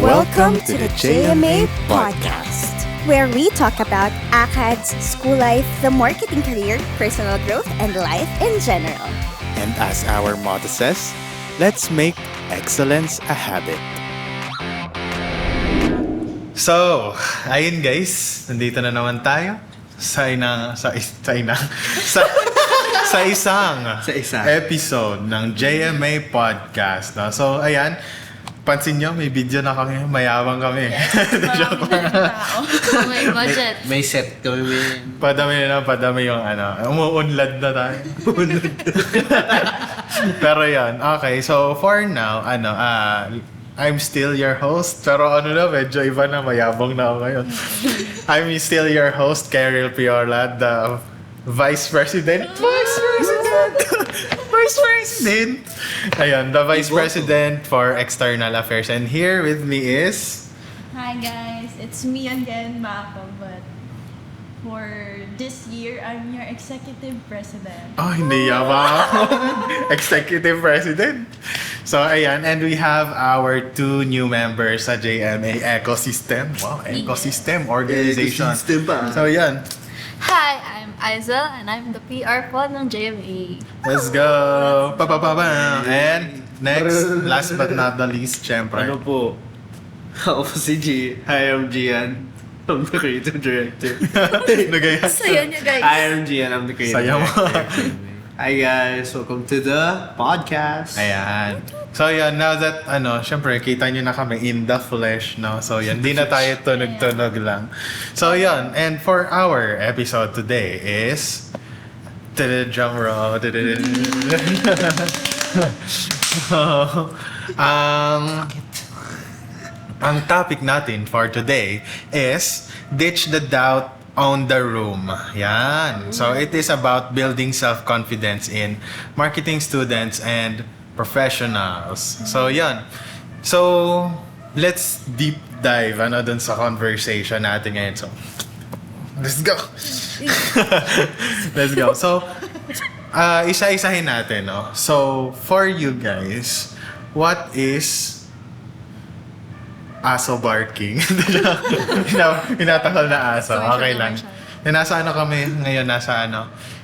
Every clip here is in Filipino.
Welcome to the JMA podcast, where we talk about ACADS, school life, the marketing career, personal growth, and life in general. And as our motto says, let's make excellence a habit. So, ayun guys, nandito na naman tayo sa isang episode ng JMA podcast. No? So, ayan, pansin nyo, may video na kami, mayabang kami. Joke lang. May budget. May set kami. Padami yung umuunlad na tayo. Pero yan, okay, so for now, I'm still your host, pero medyo iba na, mayabang na ako ngayon. I'm still your host, Carol Piola, the Vice President. Ayun, the Vice President for External Affairs. And here with me is... Hi guys, it's me again, Mako, but for this year, I'm your Executive President. Oh, hindi yaman. Executive President. So, ayan. And we have our two new members sa JMA Ecosystem. Wow, Ecosystem Organization. Ecosystem ba? So, ayan. Hi, I'm Aiza and I'm the PR pod ng JMA. Let's go! And next, last but not the least, syempre. Ano po? Ako po si G. Hi, I'm Gian. I'm the creative director. Nagaya. Sayo niyo guys. Hi, I'm Gian. I'm the creative Saya mo. director. Hi guys, welcome to the podcast. Ayan. So, yan, now that, syempre, kita nyo na kami in the flesh, no? So, yan, di na tayo tunog-tunog lang. So, yan, and for our episode today is... Drum roll. Ang topic natin for today is ditch the doubt on the room. Yan. So it is about building self-confidence in marketing students and professionals. So yan. So let's deep dive dun sa conversation natin ngayon. So let's go. Let's go. So isa-isahin natin, no? So for you guys, what is aso barking? Inatakal na aso. Okay lang. Nasa kami ngayon,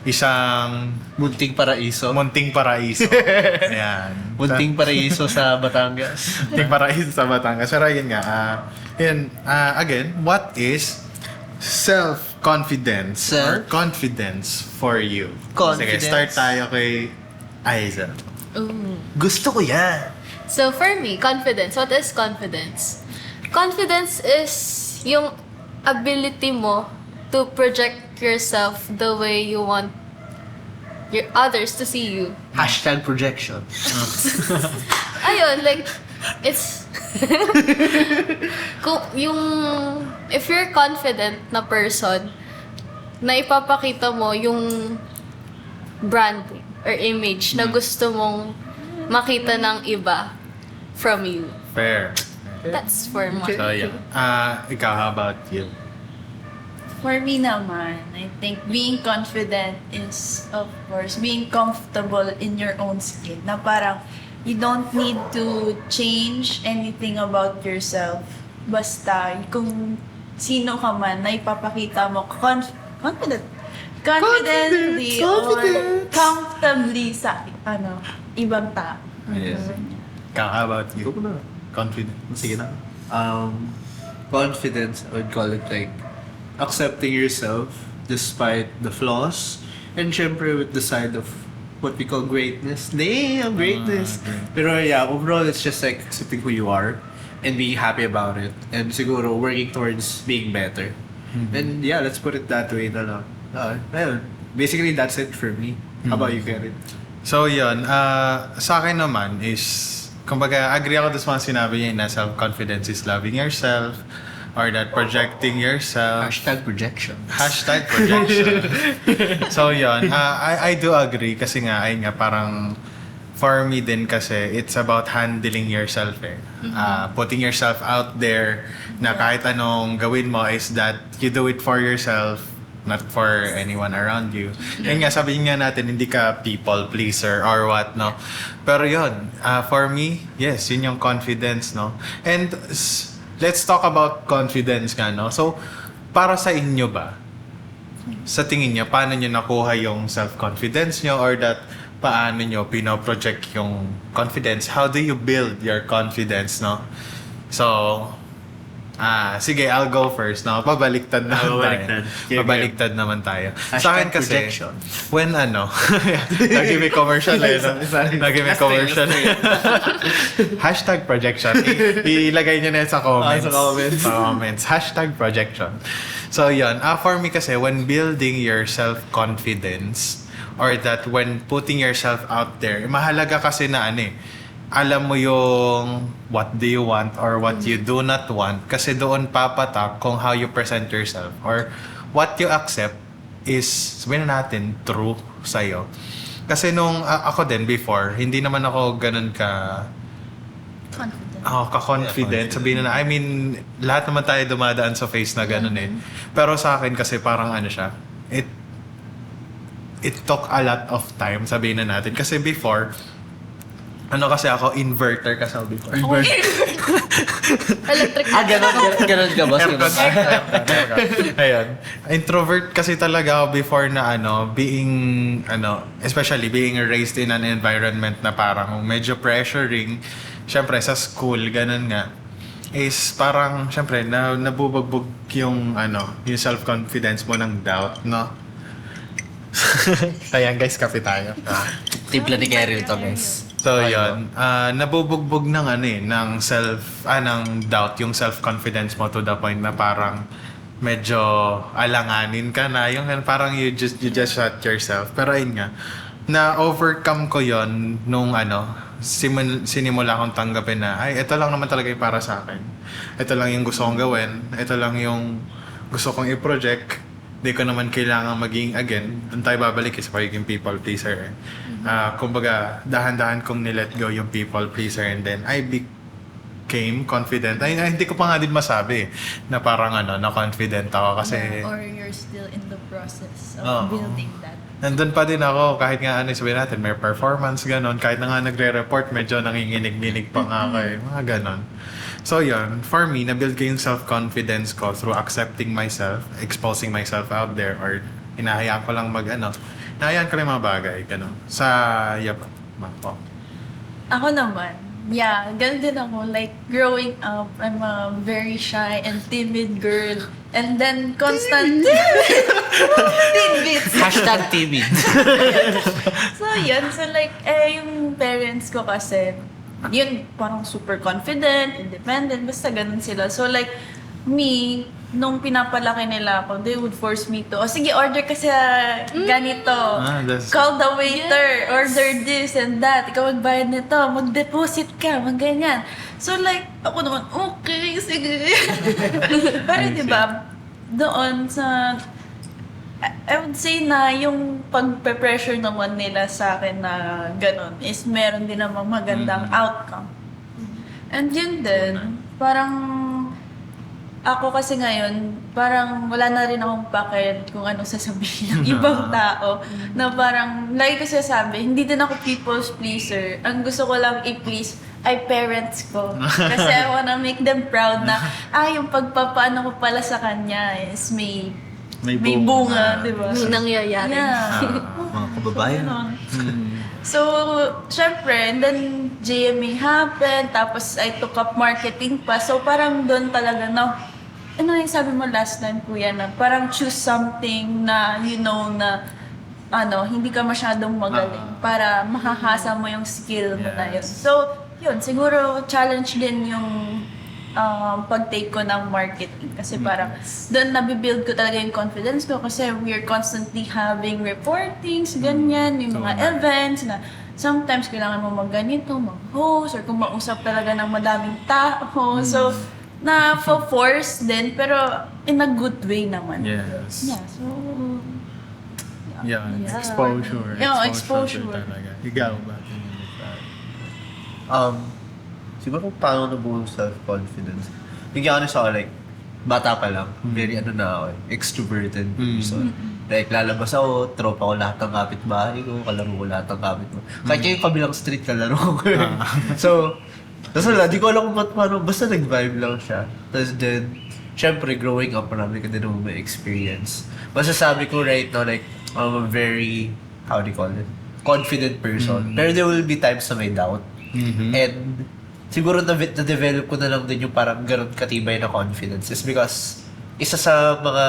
isang Munting paraiso. munting paraiso. Ayan. Munting paraiso sa Batangas. Munting paraiso sa Batangas. Pero yun nga, again, what is self-confidence or confidence for you? Confidence. Sige, start tayo kay Aiza. Gusto ko yan. So for me, confidence. What is confidence? Confidence is yung ability mo to project yourself the way you want your others to see you. Hashtag projection. Ayun, like, it's... if you're confident na person, na ipapakita mo yung branding or image na gusto mong makita ng iba from you. Fair. That's for me. So, yeah. Ikaw, how about you? For me naman, I think being confident is, of course, being comfortable in your own skin. Na parang, you don't need to change anything about yourself. Basta, kung sino ka man, na ipapakita mo confidently or comfortably sa ibang tao. Yes. Ikaw, how about you? Confident. Sige na. Confidence, I would call it like accepting yourself despite the flaws, and syempre with the side of what we call greatness. Greatness. Pero yeah, overall it's just like accepting who you are and being happy about it, and siguro working towards being better. And yeah, let's put it that way na lang. Well, basically that's it for me. How about you, Kevin? So, yun. Sa akin naman is, kumbaga, agree ako sa mga sinabi niya na self-confidence is loving yourself or that projecting yourself. Hashtag projection. Hashtag projection. So, yun. I do agree kasi nga, ayun nga, parang for me din kasi, it's about handling yourself eh. Putting yourself out there na kahit anong gawin mo is that you do it for yourself, not for anyone around you. Yun nga, sabihin nga natin, hindi ka people pleaser or what, no? Pero yun, for me, yes, yun yung confidence, no? And let's talk about confidence nga, no? So, para sa inyo ba, sa tingin niyo, paano niyo nakuha yung self-confidence niyo or that paano niyo pinoproject yung confidence? How do you build your confidence, no? So, sige, I'll go first, no? Pabaliktad naman tayo. Pabaliktad naman tayo. Sa akin kasi, projection. when nag-give me commercial nag-give me commercial. Hashtag projection. Ilagay nyo na yan sa comments. Sa comments. Hashtag projection. So, yun. For me kasi, when building your self-confidence, or that when putting yourself out there, mahalaga kasi na alam mo yung what do you want or what you do not want kasi doon papatak kung how you present yourself or what you accept is sabihin natin true sa'yo. Kasi nung ako din before, hindi naman ako ganun ka-confident. Sabihin na, I mean, lahat naman tayo dumadaan sa face na ganun Pero sa akin kasi parang siya, it took a lot of time, sabihin na natin. Kasi before, kasi ako, inverter kasi ako before. Electric. Ganun ka ba? Ayun. Introvert kasi talaga ako before na being, especially being raised in an environment na parang medyo pressuring. Siyempre, sa school, ganun nga. Is parang, siyempre, nabubugbog yung, yung self-confidence mo ng doubt, no? Ayan, guys, kape tayo. Timpla ni Keril to, guys. So, yun. Nabubugbog ng ng ng doubt, yung self-confidence mo to the point na parang medyo alanganin ka na. Yung parang you just shut yourself. Pero ayun nga, na-overcome ko yon nung sinimula kong tanggapin na, ay, ito lang naman talaga yung para sa akin. Ito lang yung gusto kong gawin. Ito lang yung gusto kong i-project. Di ko naman kailangan maging, again, doon tayo babalik sa pagiging people pleaser. Kumbaga, dahan-dahan kong nilet go yung people pleaser and then I became confident. Ay, hindi ko pa nga din masabi na parang na-confident ako kasi... Or you're still in the process of building that. Nandun pa din ako, kahit nga sabihin natin, may performance, ganon. Kahit na nga nagre-report, medyo nanginginig-ginig pa nga ako mga ganon. So yun, for me, nabuild ko yung self-confidence ko through accepting myself, exposing myself out there, or hinahayaan ko lang hinahayaan ko lang mga bagay, gano'n. Mako. Ako naman, ganun din ako. Like, growing up, I'm a very shy and timid girl. And then, constant... Tidbits! Hashtag timid. So, yun. So, like, yung parents ko kasi, yun, parang super confident, independent, basta ganun sila. So, like, me, nung pinapalaki nila ako, they would force me to, sige, order ka sa ganito. Call the waiter, order this and that. Ikaw magbayad nito, mag-deposit ka, mag-ganyan. So, like, ako naman, okay, sige. Pero, diba, doon sa... I would say na yung pagpe-pressure naman nila sa akin na ganun is meron din namang magandang outcome. And yun din, parang ako kasi ngayon, parang wala na rin akong pakit kung ano sasabihin ng ibang tao. Na parang, lagi ko sasabi, hindi din ako people's pleaser. Ang gusto ko lang i-please ay parents ko. Kasi I wanna make them proud na, yung pagpapaano ko pala sa kanya is may bunga, di ba? May nangyayari. Mga kababayan. So, syempre, and then JMA happened, tapos I took up marketing pa. So, parang doon talaga, ano yung sabi mo last time, kuya, na parang choose something na, na, hindi ka masyadong magaling para mahahasa mo yung skill mo na yun. So, yun, siguro challenge din yung pag-take ko ng marketing. Kasi parang doon nabibuild ko talaga yung confidence ko kasi we're constantly having reportings, ganyan, yung mga events na sometimes kailangan mo mag-ganito, mag-host, or kung mausap talaga ng madaming tao. So, na-force din, pero in a good way naman. Yes. Yeah, so... Exposure. Exposure. Talaga. Ikaw ba? Siguro paano nabuo self-confidence. Bigyan honest ako, like, bata pa lang, very extroverted person. Like, lalabas ako, tropa ko lahat ng kapitbahay ko, kalaro ko lahat ng kapitbahay. Kahit yung kabilang street, kalaro ko. So, Tapos wala, di ko alam kung paano, basta nag-vibe lang siya. Tapos then, syempre, growing up, marami ka din naman may experience. Masasabi ko right now, like, I'm a very, how do you call it? Confident person. Pero there will be times na may doubt. And siguro na-develop ko na lang din yung parang ganun katibay na confidence is because isa sa mga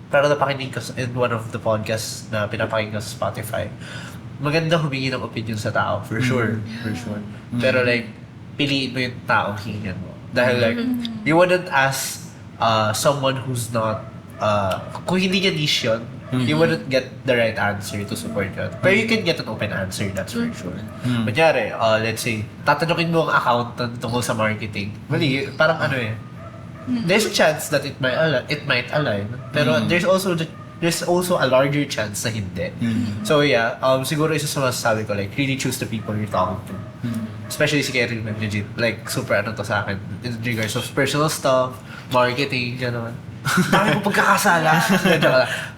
parang napakinig ko in one of the podcasts na pinapakinggan ko sa Spotify, maganda humingi ng opinion sa tao, for sure. For sure. Pero like, piliin mo yung taong hingin mo. Dahil like, you wouldn't ask someone who's not, kung hindi niya niche yun, you wouldn't get the right answer to support yun. Pero you can get an open answer, that's for sure. Kunyari, let's say, tatanungin mo ang accountant tungkol sa marketing. Mali, parang ano eh. There's a chance that it might align. Pero there's also a larger chance na hindi. So yeah, siguro isa sa masasabi ko, like, really choose the people you're talking to. Especially si Kerry, legit, like, super ano to sa akin in regards of personal stuff, marketing, gano'n. Dami ko pagkakasala.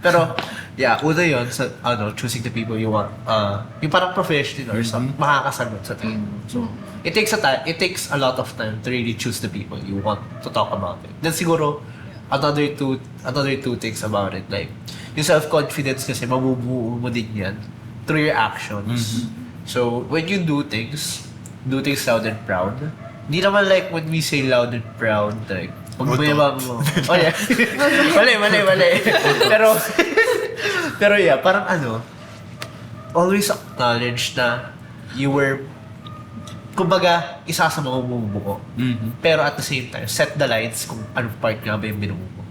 Pero, yeah, una yun sa, choosing the people you want, yung parang professional or some, makakasagot sa tingin mo. So, it takes a lot of time to really choose the people you want to talk about it. Then siguro, another two things about it, like, yung self-confidence kasi, mabubuo mo din yan through your actions. So, when you do things loud and proud. Hindi naman like when we say loud and proud, like, pagbayabang mo. Oh yeah. mali. Pero yeah, parang always acknowledge na you were, kumbaga, isa sa mga bumubuo. Pero at the same time, set the lines kung anong part nga ba yung binubuo.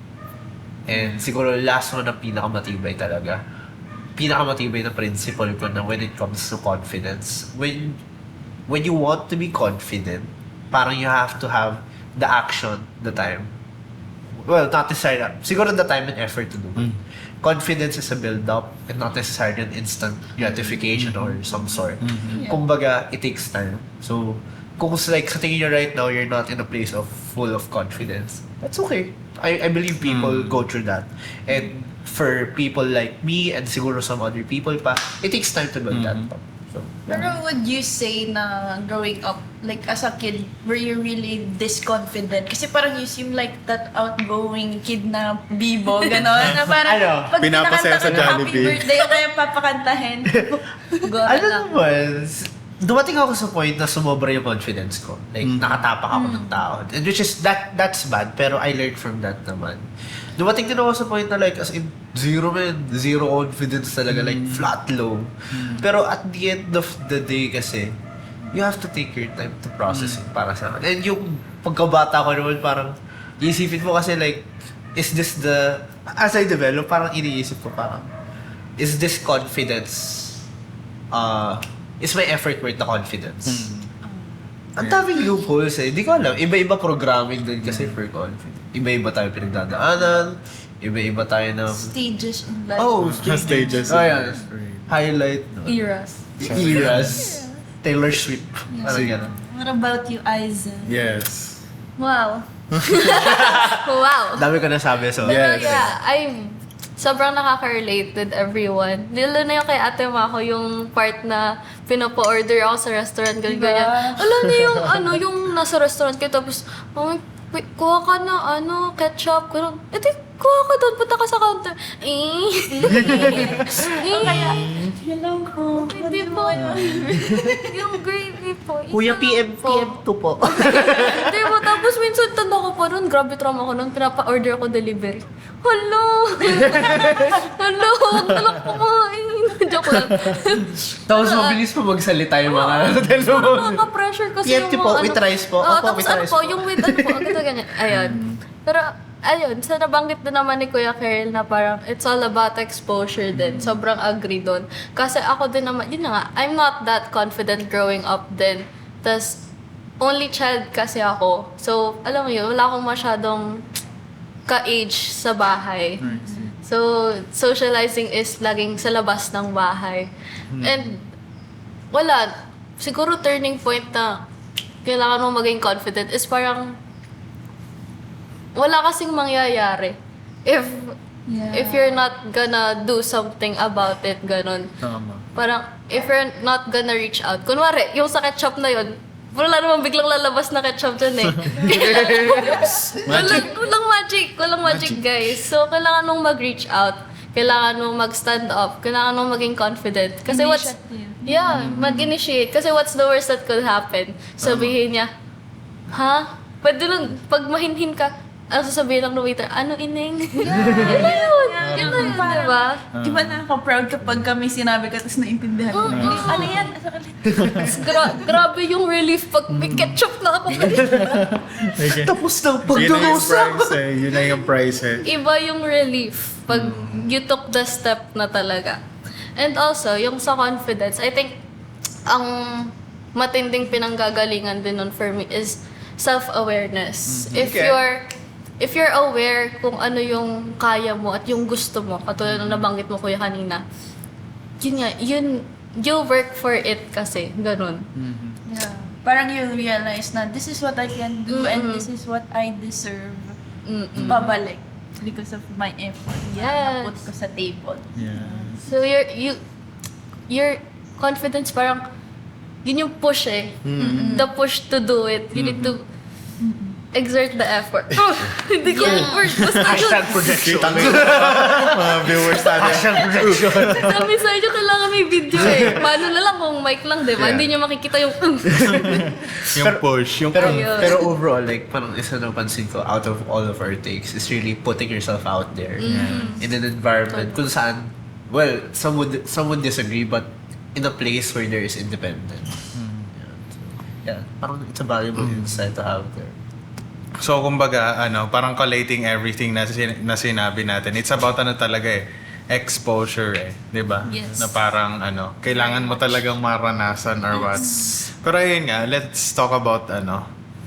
And siguro last one na pinakamatibay talaga. Pinakamatibay na principle ko na when it comes to confidence. When you want to be confident, parang you have to have the action, the time. Well, not necessarily. Siguro the time and effort to do it. Confidence is a build-up and not necessarily an instant gratification or some sort. Kumbaga, it takes time. So, kung like sa tingin nyo right now, you're not in a place of full of confidence, that's okay. I believe people go through that. And for people like me and siguro some other people pa, it takes time to build that up. So, Pero would you say na growing up, like as a kid, were you really this confident? Kasi parang you seem like that outgoing kid na bibo, gano'n. Na parang pag pinapasaya sa pinakanta ko ng Jollibee. happy birthday o kaya papakantahin. Go lang. naman, dumating ako sa point na sumobra yung confidence ko. Like, nakatapak ako ng tao. And which is, that's bad, pero I learned from that naman. Dumating din ako sa point na like, as in, zero confidence talaga, like, flat low. Pero at the end of the day kasi, you have to take your time to process it para sa akin. And yung pagkabata ko naman, parang, iisipin mo kasi like, is this as I develop, parang iniisip ko parang, is this confidence, is my effort worth the confidence? Ang daming loopholes eh. Hindi ko alam. Iba-iba programming din kasi for confidence. Iba-iba tayo pinagdadaanan. Iba-iba tayo ng... Stages in life. Oh, Stages. Oh, yeah. Highlight. No? Eras. Taylor Swift. Parang gano'n. What about you, Aizen? Yes. Wow. Wow. Dami ko nasabi, so... Pero yeah, sobrang nakaka-relate with everyone. Lalo na yung kay Ate Mako, yung part na pinapa-order ako sa restaurant, ganyan. Alam niyo yung yung nasa restaurant kayo, tapos, wait, kuha ka na, ketchup, gano'n. Kuha ka doon, punta ka sa counter. Kaya, hello po. Hindi po. Yung gravy po. Kuya, PM2 po. Hindi po, tapos minsan tanda ko pa nun, grabe trauma ko nun, pinapa-order ako delivery. Hello! Hello! Alam ko kumain. Joke lang. Tapos mabilis pa magsalita yung mga Nakaka-pressure kasi PM2 po, with rice po. Oo, Opo, tapos with ano rice po, po. yung with po, ganyan. Ayun. Pero, ayun, sa nabanggit din naman ni Kuya Kerl na parang it's all about exposure din. Sobrang agree doon. Kasi ako din naman, yun na nga, I'm not that confident growing up din. Tas, only child kasi ako. So, alam mo yun, wala akong masyadong ka-age sa bahay. So, socializing is laging sa labas ng bahay. And, wala. Siguro turning point na kailangan mo maging confident is parang wala kasing mangyayari if you're not gonna do something about it, ganon. Tama. Parang, if you're not gonna reach out. Kunwari, yung sa ketchup na yun, wala namang biglang lalabas na ketchup dyan eh. Walang magic guys. So, kailangan mong mag-reach out. Kailangan mong mag-stand up. Kailangan mong maging confident. Kasi mag-initiate. Kasi what's the worst that could happen? Sabihin niya, ha? Pwede lang, pag mahinhin ka, sasabihin lang ng waiter, ano ineng? Yun lang, diba? Diba nakaka-proud kapag kami sinabi ka tapos naintindihan mo. Ano yan? Grabe yung relief pag may ketchup na ako. Tapos na Yun na yung pagdurusa. price eh. Yun na yung price eh. Iba yung relief pag you took the step na talaga. And also, yung sa confidence, I think ang matinding pinanggagalingan din nun for me is self-awareness. If you're aware kung ano yung kaya mo at yung gusto mo, katulad ng nabanggit mo kuya kanina, you work for it kasi, ganun. Yeah. Parang you realize na this is what I can do and this is what I deserve. Babalik because of my effort na naput ko sa table. Yeah. So your confidence parang yun yung push eh. The push to do it. You need to exert the effort. Hindi ko word. Basta yun. Projection. Mga viewers natin. Sabi sa inyo, kailangan may video eh. Paano na lang kung mic lang, di ba? Yeah. Hindi nyo makikita yung Yung push. Yung Pero overall, like, parang isa na pansin ko, out of all of our takes, is really putting yourself out there in an environment kung saan, well, some would disagree, but in a place where there is independence. Parang it's a valuable insight to have there. So, kumbaga, parang collating everything na sinabi natin. It's about talaga eh, exposure eh. Di ba? Yes. Na parang, kailangan mo talagang maranasan or what. Pero ayun nga, let's talk about,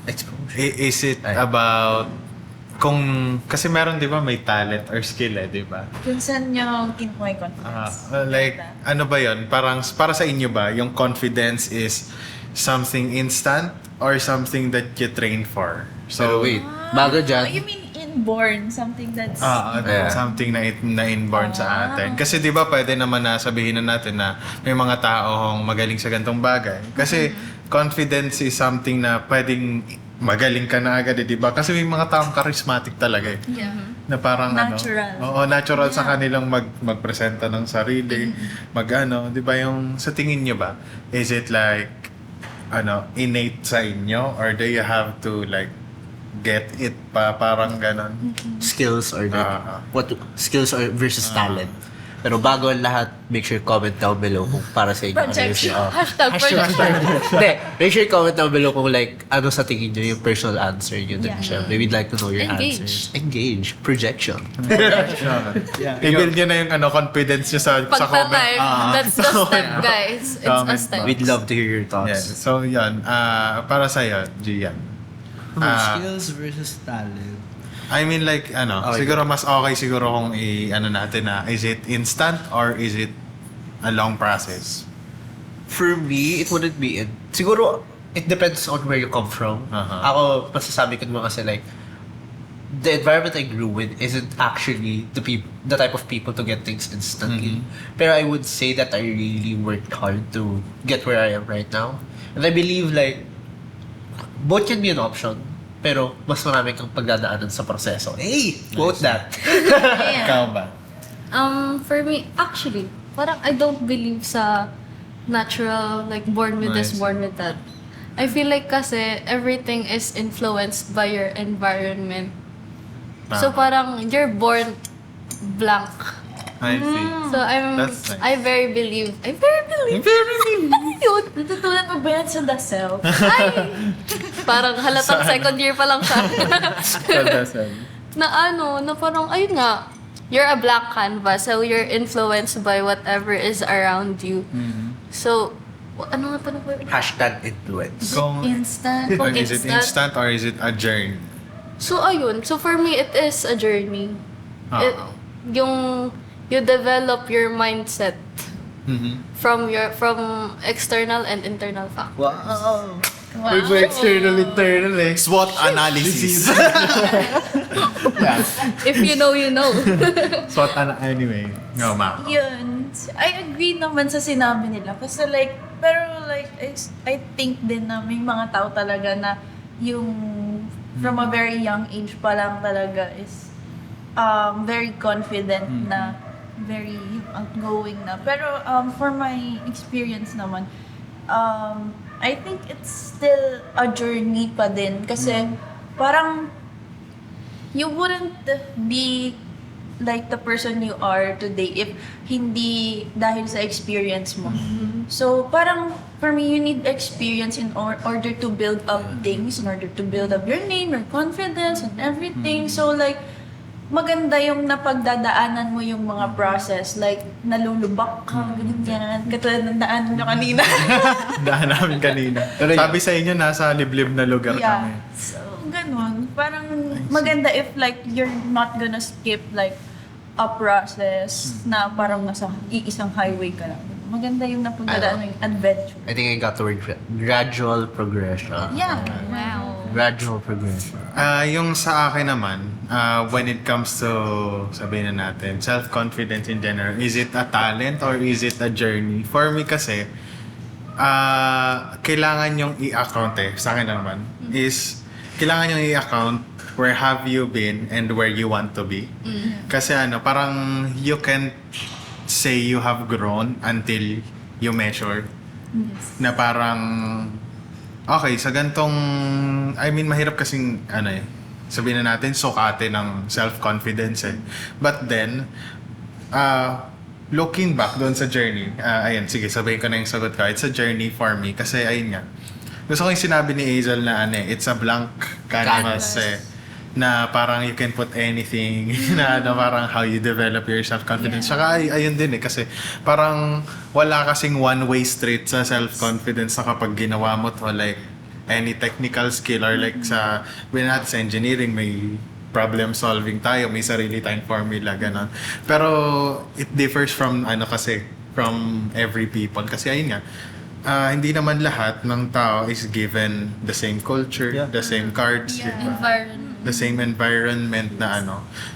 Exposure. is it about, kasi meron di ba may talent or skill eh, di ba? Kung saan nyo kinukuha yung confidence. Like, ano ba yun? Parang, para sa inyo ba, yung confidence is something instant or something that you train for? So, wait. Bago dyan. You mean inborn? Something that's... Something na inborn sa atin. Kasi di ba pwede naman na sabihin na natin na may mga taong magaling sa gantong bagay. Kasi confidence is something na pwedeng magaling ka na agad, di ba? Kasi may mga taong charismatic talaga eh. Yeah. Na parang Natural. natural sa kanilang magpresenta ng sarili. Di ba yung sa tingin nyo ba? Is it like innate sa inyo or do you have to like get it pa parang ganon? Skills or skills or versus talent. Pero bago ang lahat, make sure comment down below kung para sa inyo. projection. Hashtag projection. Hindi, make sure comment down below kung like ano sa tingin nyo yung personal answer nyo. Yeah. Syempre, we'd like to know your Engage. answers. Engage. Projection. I-build nyo na yung confidence nyo sa comment. Pagta-type. That's the step, guys. It's a Comment step. We'd love to hear your thoughts. Yeah. So yan, para sa'yo, Gian. Skills versus talent. I mean like, siguro mas okay siguro kung natin na, is it instant or is it a long process? For me, it wouldn't be siguro, it depends on where you come from. Ako, masasabi ko naman kasi like, the environment I grew in isn't actually the type of people to get things instantly. Pero I would say that I really worked hard to get where I am right now. And I believe like, both can be an option. Pero mas marami kang pagdadaanan sa proseso. Hey! Quote that. Ikaw ba? For me, actually, parang I don't believe sa natural, like born with this, born with that. I feel like kasi everything is influenced by your environment. So parang you're born blank. I see. So That's nice. I very believe. Yun. Natutunan mo ba yan sa The Self? Ay! Parang halatang second year pa lang siya. na parang, ayun nga, you're a blank canvas, so you're influenced by whatever is around you. So, ano nga pa na po? Hashtag influence. Instant. Kung Is it instant or is it a journey? So, ayun. So, for me, it is a journey. You develop your mindset from external and internal factors. Wow. External, internal eh. SWOT analysis. If you know, you know. So, anyway. No, ma. Yun. I agree naman sa sinabi nila. Kasi like, Pero like, I think din na may mga tao talaga na yung from a very young age pa lang talaga is very confident na, very outgoing na. Pero for my experience naman, I think it's still a journey pa din. Kasi parang you wouldn't be like the person you are today if hindi dahil sa experience mo. So parang for me, you need experience in order to build up things, in order to build up your name, your confidence, and everything. So like, maganda yung napagdadaanan mo yung mga process. Like, nalulubak ka, ganyan. Katulad ng daanan nyo kanina. Daan namin kanina. Sabi sa inyo, nasa liblib na lugar kami. So, ganun. Parang maganda if like you're not gonna skip like a process na parang nasa iisang highway ka lang. Maganda yung napagdadaan ng adventure. I think I got the word gradual progression. Yeah. Wow. Gradual progression. Yung sa akin naman, when it comes to, sabihin na natin, self-confidence in general, is it a talent or is it a journey? For me kasi, kailangan yung i-account sa akin naman, is kailangan yung i-account where have you been and where you want to be. Kasi parang you can't say you have grown until you measure. Na parang, okay, sa gantong, mahirap kasing, sabihin na natin, sukate ng self-confidence But then, looking back doon sa journey, sige, sabihin ko na yung sagot ko. It's a journey for me kasi ayun nga. Gusto ko yung sinabi ni Hazel na it's a blank canvas na parang you can put anything na parang how you develop your self-confidence. Saka ayun din kasi parang wala kasing one-way street sa self-confidence na kapag ginawa mo to like any technical skill or like sa engineering may problem solving tayo, may sarili tayong formula, ganon. Pero it differs from from every people kasi ayun nga, hindi naman lahat ng tao is given the same culture, the same cards, the same environment na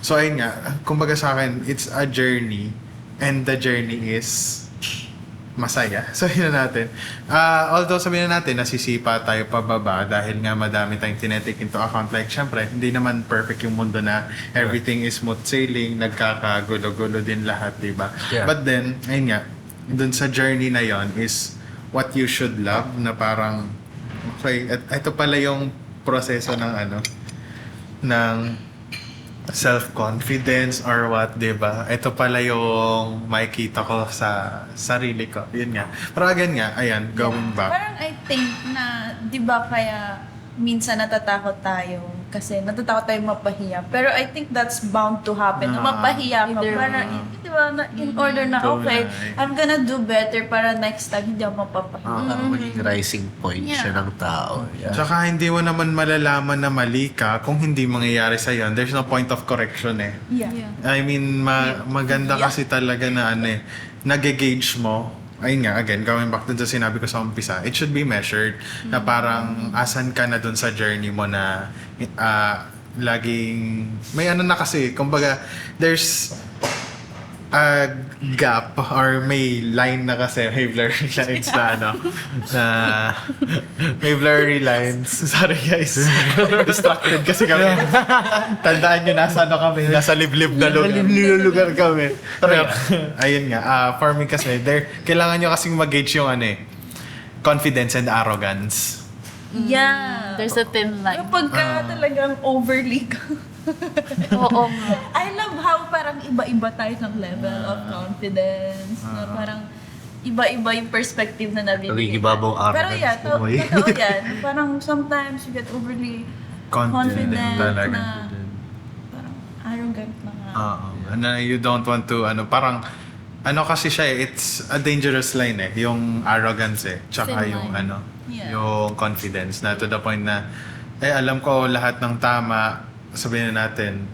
So ayun nga, kumbaga sa akin, it's a journey and the journey is masaya. Sabihin na natin. Although sabihin na natin, nasisipa tayo pababa dahil nga madami tayong tinetake into account. Like, syempre, hindi naman perfect yung mundo na everything is smooth sailing, nagkakagulo-gulo din lahat, diba? Yeah. But then, ayun nga, dun sa journey na yon is what you should love na parang, okay, ito pala yung proseso ng ng self-confidence or what, diba? Ito pala yung makikita ko sa sarili ko. Yun nga. Pero again nga, ayan, going back. Parang I think na, diba kaya minsan natatakot tayo kasi natatakot tayo mapahiya. Pero I think that's bound to happen. Na mapahiya ka para, diba, in order na, okay, I'm gonna do better para next time hindi ako mapapahiya. Maging rising point siya ng tao. Yeah. Tsaka hindi mo naman malalaman na mali ka kung hindi mangyayari sa'yo. There's no point of correction I mean, maganda kasi talaga na nag-gauge mo. Ayun nga, again, going back dun sa sinabi ko sa umpisa, it should be measured na parang asan ka na dun sa journey mo na laging may na kasi, kumbaga, there's a gap or may line na kasi, may blurry lines na may blurry lines. Sorry guys. Distracted kasi kami. Tandaan nyo, nasa kami, nasa liblib na lugar kami. Pero ayun nga, for me kasi, kailangan nyo kasing mag-gauge yung confidence and arrogance. Yeah. There's a thin line. Kapag ka talagang overly ka. Oo nga. I love how parang iba-iba tayo ng level of confidence. Na parang iba-iba yung perspective na nabibigay. Nagigibabong arrogance. Pero totoo yan. Parang sometimes you get overly confident na parang arrogant na nga. You don't want to, parang, kasi siya it's a dangerous line yung arrogance tsaka Thin yung line. yung confidence na to the point na, alam ko lahat ng tama, sabihin na natin,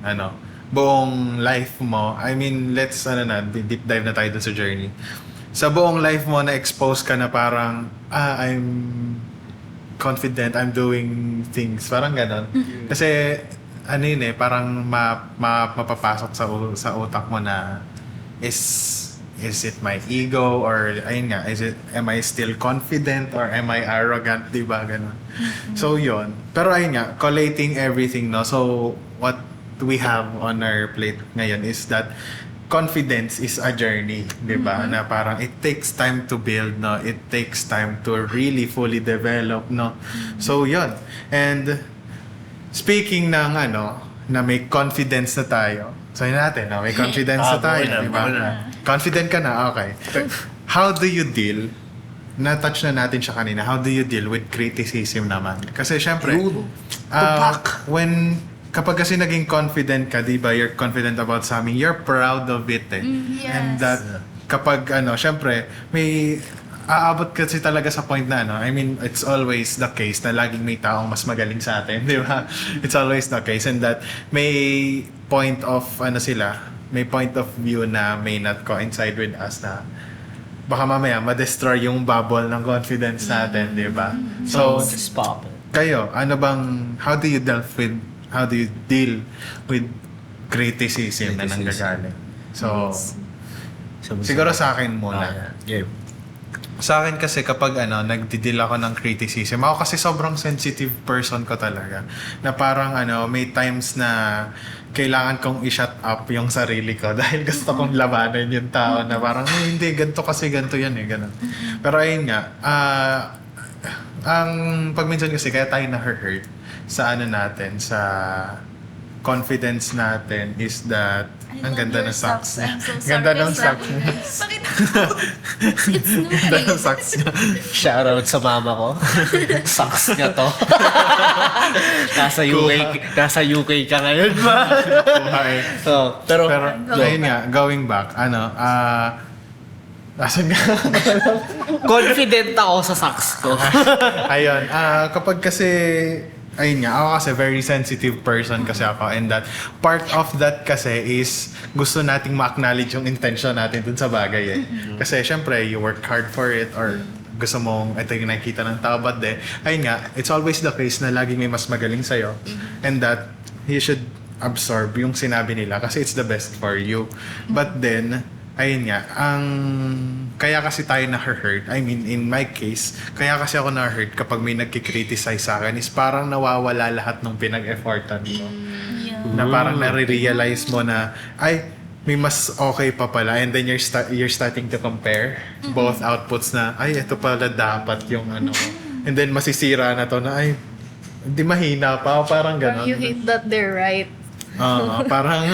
buong life mo, I mean, let's, deep dive na tayo dun sa journey. Sa buong life mo, na-expose ka na parang, I'm confident, I'm doing things, parang ganon. Kasi, parang mapapasok sa utak mo na, is it my ego or ayun nga, am I still confident or am I arrogant, 'di ba ganun. So yun. Pero ayun nga, collating everything, no. So what we have on our plate ngayon is that confidence is a journey, 'di ba? Na parang it takes time to build, no. It takes time to really fully develop, no. So yun. And speaking ng na may confidence na tayo. So yun natin, no? May confidence na tayo, di ba? Confident ka na, okay. How do you deal, na-touch na natin siya kanina, how do you deal with criticism naman? Kasi syempre, kapag kasi naging confident ka, di ba, you're confident about something, you're proud of it, eh. Yes. And that, kapag syempre, may aabot kasi talaga sa point na I mean, it's always the case na laging may taong mas magaling sa atin, di ba? It's always the case, and that may point of may point of view na may not coincide with us na baka mamaya ma-destroy yung bubble ng confidence natin, di ba? So, Just pop it. kayo, how do you deal with criticism na nanggagaling? So, siguro sa akin muna. Sa akin kasi kapag nagdi-deal ako ng criticism, ako kasi sobrang sensitive person ko talaga. Na parang may times na kailangan kong i-shut up yung sarili ko dahil gusto kong labanan yung tao na parang hindi, ganito kasi ganito yan eh, ganun. Pero ayun nga, ang pagminsan kasi kaya tayo na-hurt sa natin, sa confidence natin is that ang ganda ng socks. I'm so sorry. Ganda ng socks. Bakit? Ganda ng socks niya. Shoutout sa mama ko. Sucks niya to. Nasa UK ka ngayon ba? Buhay. Pero ayun nga, going back, asan nga? confident ako sa sucks ko. Ayun, kapag kasi ayun nga, ako kasi very sensitive person kasi ako, and that part of that kasi is gusto nating ma-acknowledge yung intention natin dun sa bagay eh. Kasi syempre, you work hard for it or gusto mong ito yung nakikita ng tao, but then, ayun nga, it's always the case na laging may mas magaling sa'yo and that you should absorb yung sinabi nila kasi it's the best for you. But then, ayun nga, kaya kasi tayo na-hurt, I mean, in my case, kaya kasi ako na-hurt kapag may nagkikriticize sa akin is parang nawawala lahat ng pinag-effortan mo. Na parang nare-realize mo na, ay, may mas okay pa pala, and then you're starting to compare both outputs na, ay, ito pala dapat yung and then masisira na to na, ay, hindi mahina pa, parang gano'n. You hate that they're right. Parang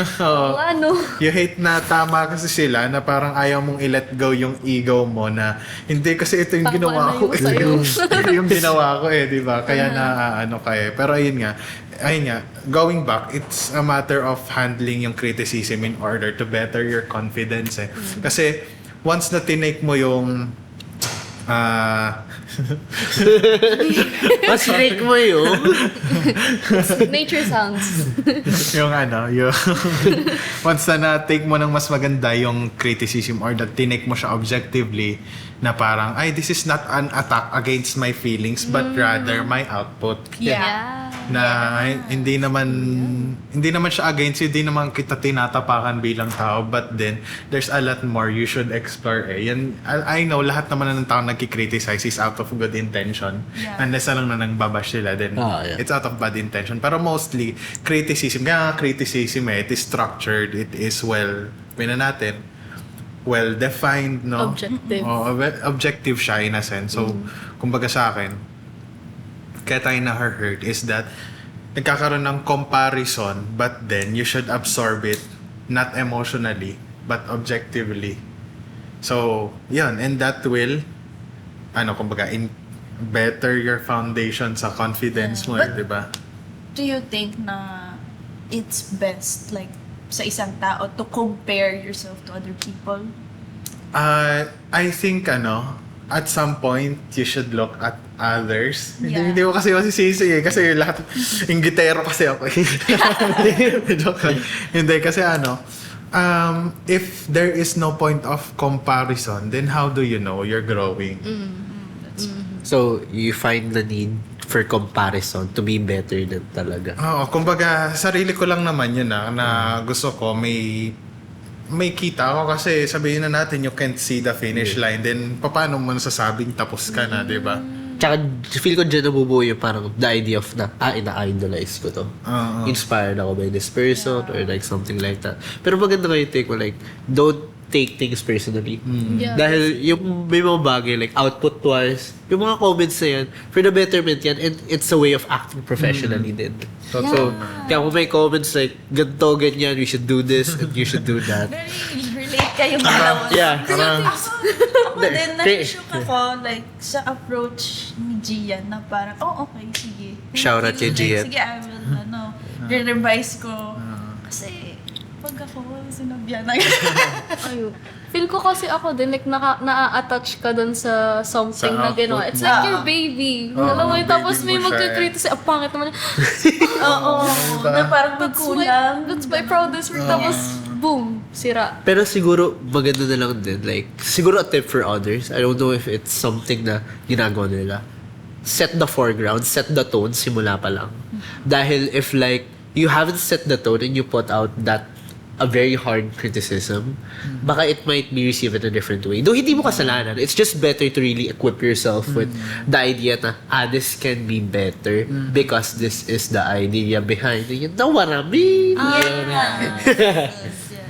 you hate na tama kasi sila na parang ayaw mong i-let go yung ego mo na hindi kasi ito yung ginawa ko, ito yung ginawa ko di ba? Kaya pero ayun nga, going back, it's a matter of handling yung criticism in order to better your confidence kasi once na tinake mo yung Mas break mo yun. Nature sounds. yung once na take mo ng mas maganda yung criticism or that tinake mo siya objectively na parang, ay, this is not an attack against my feelings but rather my output. Yeah. Na hindi naman siya against you, hindi naman kita tinatapakan bilang tao, but then there's a lot more you should explore Yan, I know lahat naman ng tao nagki-criticize is out of good intention. Unless lang na nangbabash sila, then it's out of bad intention. Pero mostly criticism, it is structured, it is well defined, no? Objective. Objective siya in a sense. So, kumbaga sa akin, kaya tayo na-hurt is that nagkakaroon ng comparison, but then you should absorb it not emotionally but objectively. So, yun, and that will kumbaga better your foundation sa confidence mo, di ba? Do you think na it's best like sa isang tao to compare yourself to other people? I think at some point you should look at others. Hindi mo kasi masisisi kasi lahat inggitero kasi ako. Hindi kasi if there is no point of comparison, then how do you know you're growing? So, you find the need for comparison to be better than talaga. Oo, kumbaga sarili ko lang naman yun na gusto ko may may kita ako kasi sabihin na natin you can't see the finish line. Then, paano mo nasasabing tapos ka na, di ba? Tsaka, feel ko dyan nabubuo yung parang the idea of na, ina-idolize ko to. Inspired ako by this person or like something like that. Pero maganda nga yung take mo, like, don't take things personally. Yeah. Dahil yung may mga bagay, like, output-wise, yung mga comments na yan, for the betterment yan, and it's a way of acting professionally din. So, kaya kung may comments like, ganito, ganyan, we should do this, and you should do that. Very relate kayong dalawa. Yeah. Ako din, na-shook ako, like, sa approach ni Gian na parang, okay, sige. Shout out kay Gian. Sige, I will, re-revise ko. Kasi, pag ako, sinabyan na Ayun. Feel ko kasi ako din, like, na-attach ka dun sa something Sa na ginawa. output It's mo. like your baby. Alam mo, baby tapos may mo siya mag-criticize, ang pangit naman. Oo, na parang magkulang. That's my proudest work. Tapos, boom, sira. Pero siguro, maganda na lang din. Like, siguro a tip for others. I don't know if it's something na ginagawa nila. Set the foreground, set the tone, simula pa lang. Dahil if like, you haven't set the tone and you put out that a very hard criticism, baka it might be received in a different way. Though hindi mo kasalanan, it's just better to really equip yourself with the idea na, this can be better because this is the idea behind it. Now what I mean?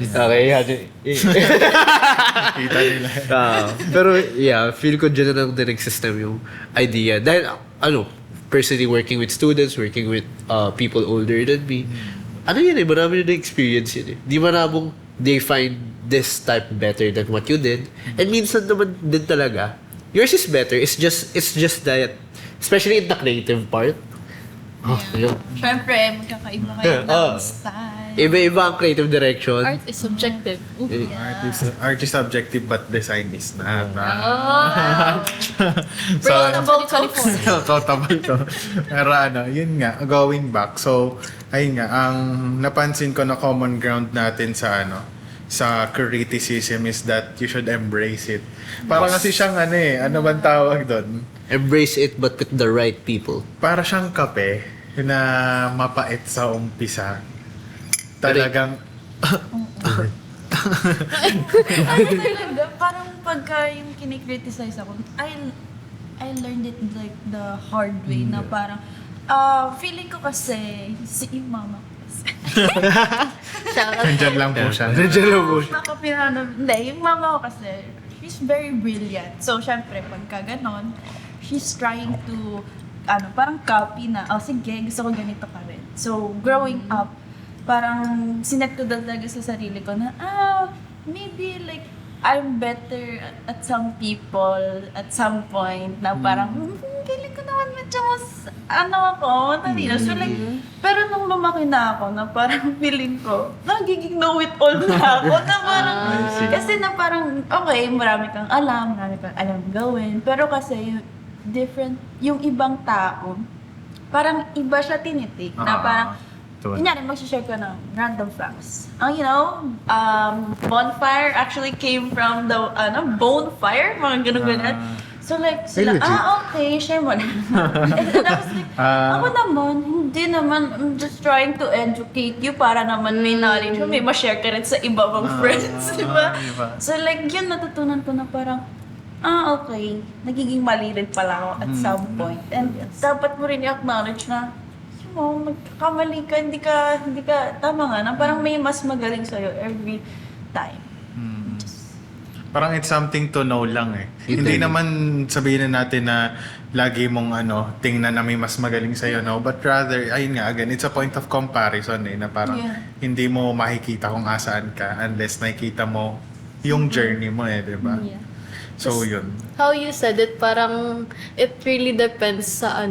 Okay, Kita nila. pero yeah, feel ko dyan na lang din system yung idea. Dahil, personally working with students, working with people older than me, marami na experience yun eh. Di maramong they find this type better than what you did. And minsan naman din talaga, yours is better. It's just that, especially in the creative part. Yun. Siyempre, magkakaiba kayo ng style. Iba-iba ang creative direction. Art is subjective. Art is subjective but design is not. Relatable folks. Quotable to. Pero yun nga, going back. So, ayun nga, ang napansin ko na common ground natin sa sa criticism is that you should embrace it. Parang kasi siyang ano bang tawag doon? Embrace it but with the right people. Para siyang kape na mapait sa umpisa. Talagang Talaga, parang pagka yung kinikriticize ako, I learned it like the hard way na parang feeling ko kasi yung mama ko kasi. nandyan lang po siya. Hindi, yung mama ko kasi, she's very brilliant. So, syempre, pagka ganon, she's trying to, parang copy na, sige, gusto ko ganito ka rin. So, growing up, parang sinet ko talaga sa sarili ko na, maybe like, I'm better at some people at some point na parang, feeling ko naman medyo mas, matalino. So like, pero nung lumaki na ako, na parang feeling ko, nagiging know-it-all na ako. Na parang, kasi na parang, okay, marami kang alam gawin. Pero kasi, yung ibang tao, parang iba siya tinitik. Na parang, kunyari, mag-share ko ng random facts. Bonfire actually came from the, bonfire, mga ganun-ganun. So like, sila, okay, share mo na. And then I was like, ako naman, hindi naman, I'm just trying to educate you para naman may knowledge mo, may ma-share ka rin sa iba mong friends, di ba? So like, yun, natutunan ko na parang, okay, nagiging mali rin pala ako at some point. And dapat mo rin i-acknowledge na, magkakamali ka, hindi ka, tama nga, na parang may mas magaling sa'yo every time. Parang it's something to know lang eh. Hindi naman sabihin na natin na lagi mong tingnan na may mas magaling sa'yo, no? But rather, ayun nga, again, it's a point of comparison eh, na parang hindi mo makikita kung asaan ka unless nakikita mo yung journey mo eh, di ba? Yeah. So, yun. How you said it, parang it really depends sa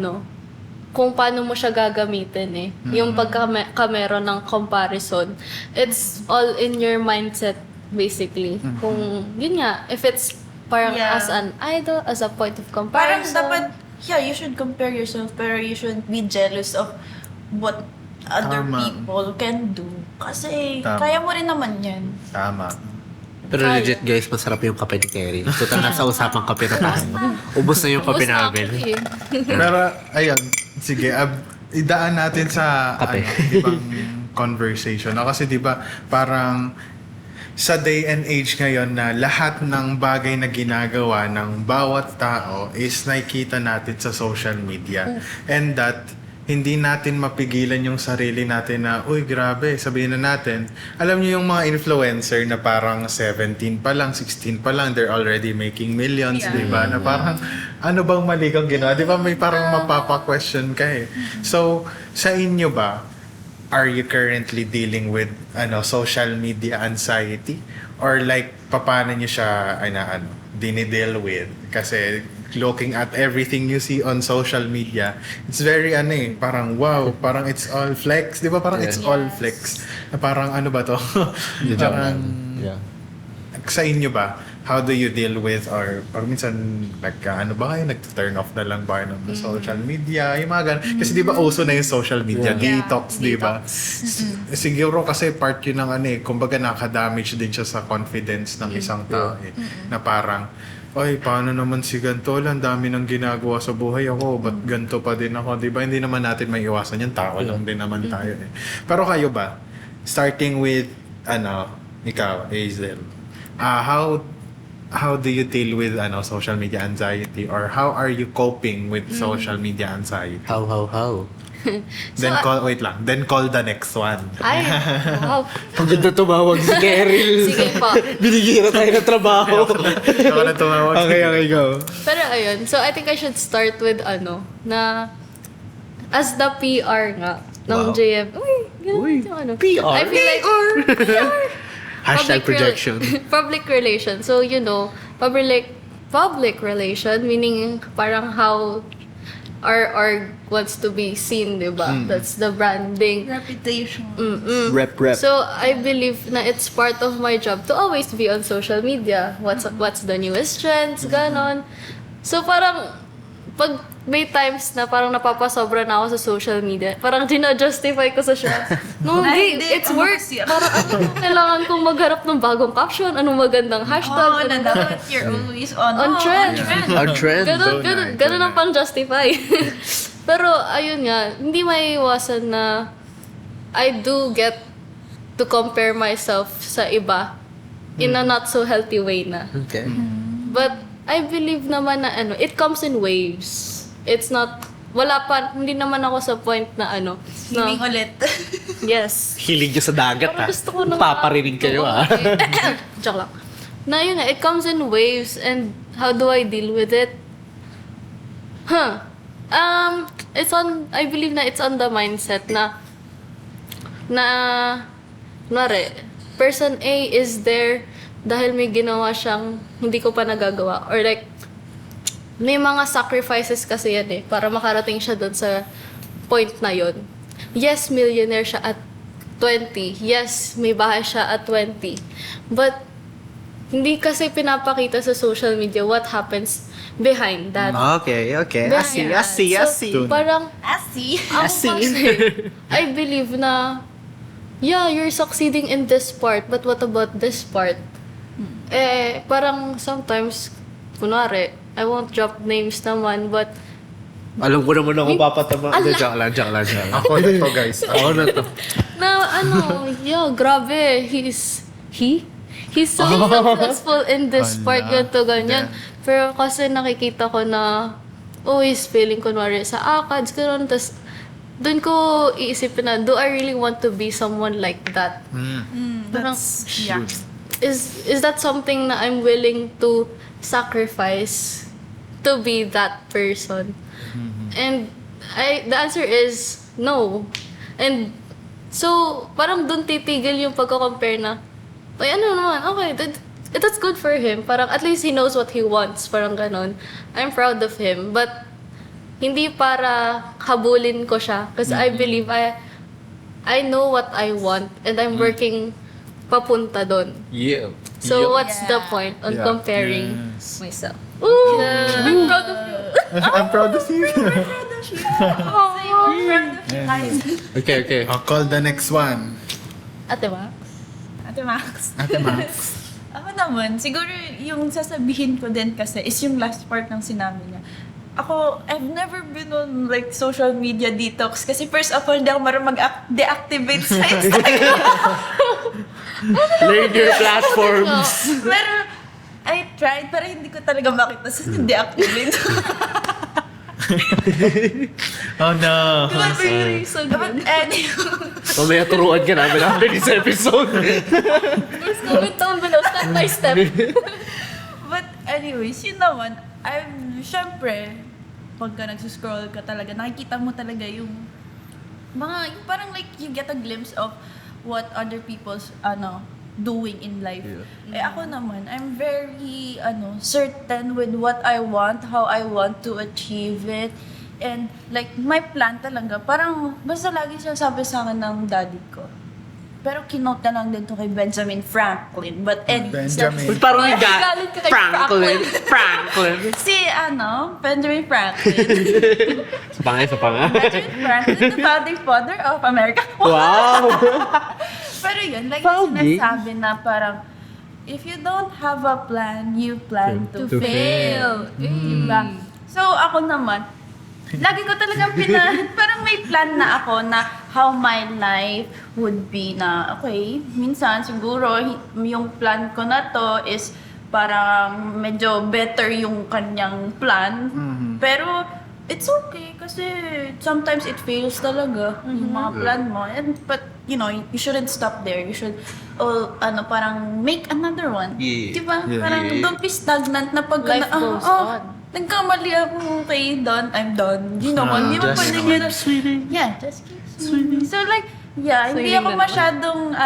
kung paano mo siya gagamitin eh. Yung pagka-meron ng comparison, it's all in your mindset basically. Kung, yun nga, if it's parang as an idol, as a point of Parang comparison. dapat, you should compare yourself, pero you shouldn't be jealous of what other people can do. Kasi, kaya mo rin naman yan. Tama. Pero legit guys, masarap yung kape ni Kerry. Total nasa usapang kape na tayo. Ubus na yung kape namin. Pero, ayun, sige, idaan natin sa Kape. ibang conversation. Kasi di ba parang sa day and age ngayon na lahat ng bagay na ginagawa ng bawat tao is nakikita natin sa social media. And that, hindi natin mapigilan yung sarili natin na, uy, grabe, sabihin na natin. Alam niyo yung mga influencer na parang 17 pa lang, 16 pa lang, they're already making millions, di ba? Na parang, ano bang mali kang ginawa? Di ba may parang mapapa-question ka eh. So, sa inyo ba, are you currently dealing with social media anxiety? Or like, paano niyo siya dinideal with? Kasi looking at everything you see on social media, it's very parang wow, parang it's all flex. Di ba parang it's all flex? Na parang ano ba to? Parang, sa inyo ba? How do you deal with or minsan ano ba kayo, nag-turn off na lang ba kayo ng social media, yung mga ganun. Kasi di ba uso na yung social media, detox, di ba? Siguro kasi part yun ng kumbaga nakaka-damage din siya sa confidence ng isang tao na parang, ay, paano naman si ganito? Ang dami nang ginagawa sa buhay ako. Ba't ganito pa din ako? Di ba? Hindi naman natin may iwasan yan. Tao lang din naman tayo eh. Pero kayo ba? Starting with, ikaw, Hazel. How do you deal with social media anxiety? Or how are you coping with social media anxiety? How? Then call the next one. Ay, wow. Paganda tumawag si Keril. Sige po. Binigyan na tayo ng trabaho. Ako na tumawag. Okay, go. Pero ayun, so I think I should start with na as the PR nga ng JM. Uy, Yung PR? I feel like PR. Hashtag projection. Public relation. So, public relation, meaning parang how our org wants to be seen, di ba? That's the branding. Reputation. Rep. So, I believe na it's part of my job to always be on social media. What's the newest trends, ganon. So, parang, pag may times na parang napapasobra na ako sa social media, parang gina-justify ko sa siya. No, hindi, it's work. Parang kailangan kong magharap ng bagong caption, anong magandang hashtag. Na dapat you're always on trend. On trend. Ganun ang pang-justify. Pero, ayun nga, hindi maiiwasan na I do get to compare myself sa iba in a not so healthy way na. Okay. But, I believe naman na it comes in waves. It's not, hindi naman ako sa point na Swimming ulit. Yes. Hilig niyo sa dagat, Parang gusto ko na Paparinig kayo, Joke lang. Na yun it comes in waves, and how do I deal with it? I believe na it's on the mindset na kunwari, person A is there dahil may ginawa siyang hindi ko pa nagagawa. Or like, may mga sacrifices kasi yan para makarating siya doon sa point na yon. Yes, millionaire siya at 20. Yes, may bahay siya at 20. But, hindi kasi pinapakita sa social media what happens behind that. Okay. Behind I see. So, parang, I believe na, you're succeeding in this part, but what about this part? Parang sometimes, kunwari, I won't drop names naman, but alam ko naman ako papatama. Joke lang. Ako na to, guys. Ako na to. Grabe. He's so successful in this part, ganyan. Pero kasi nakikita ko na, he's failing kunwari sa ACADS, gano'n. Tapos, doon ko iisipin na, do I really want to be someone like that? Parang, is that something na I'm willing to sacrifice to be that person? And the answer is no. And so parang dun titigil yung pagko-compare na okay, that's good for him, parang at least he knows what he wants, parang ganon. I'm proud of him, but hindi para habulin ko siya, because I believe I know what I want and I'm working papunta dun. So what's the point on comparing myself? Ooh, I'm proud of you. I'm proud of you. Okay. I'll call the next one. Ate Max? Ate Max. Ako naman, siguro yung sasabihin ko din kasi is yung last part ng sinabi niya. ako, I've never been on like social media detox kasi first of all, hindi ako marunong mag-deactivate sa Instagram. Learn your platforms. Pero I tried, pero hindi ko talaga makita sa deactivate. Oh no. Grabe yung reason. But anyway, Mamaya turuan ka namin after this episode. Please comment down below, step by step. but anyways, yun naman, syempre, pagka nagsuscroll ka talaga, nakikita mo talaga yung yung parang like you get a glimpse of what other people's doing in life. Eh ako naman, I'm very certain with what I want, how I want to achieve it. And like my plan talaga, parang basta lagi siya sabi sa akin ng daddy ko. Pero kinote na lang din to kay Benjamin Franklin. But Benjamin. Uy, parang Why yung galit ka kay Franklin. si Benjamin Franklin. Sa panga. Benjamin Franklin, the founding father of America. Wow! Pero yun, like Founding? sinasabi na parang, if you don't have a plan, you plan to fail. Diba? So ako naman, lagi ko talagang parang may plan na ako na how my life would be na, okay, minsan siguro yung plan ko na to is parang medyo better yung kanyang plan. Pero it's okay kasi sometimes it fails talaga yung mga plan mo. But you know, you shouldn't stop there. You should parang make another one. Yeah. Diba? Parang don't be stagnant na pag Life goes on. Nagkamali ako, okay, done, I'm done. You know, hindi mo pwede yun. Yeah, just keep swimming. So like, yeah, hindi Swimming ako na masyadong,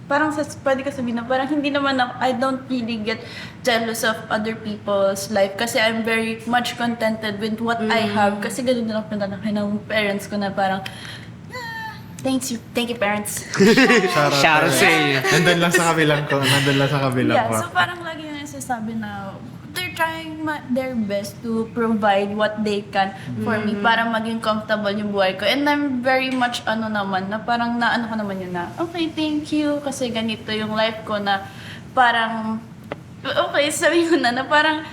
parang pwede ka sabihin na parang hindi naman ako, I don't really get jealous of other people's life kasi I'm very much contented with what I have. Kasi ganun din ako pinalaki ng parents ko na parang, thank you parents. Shout out sa inyo. Nandun lang sa kabilang ko. Yeah, so parang lagi yung nasasabi na they're trying their best to provide what they can for me para maging comfortable yung buhay ko. And I'm very much naman, na parang ko naman yun na, okay, thank you, kasi ganito yung life ko na parang, okay, sabi ko na parang,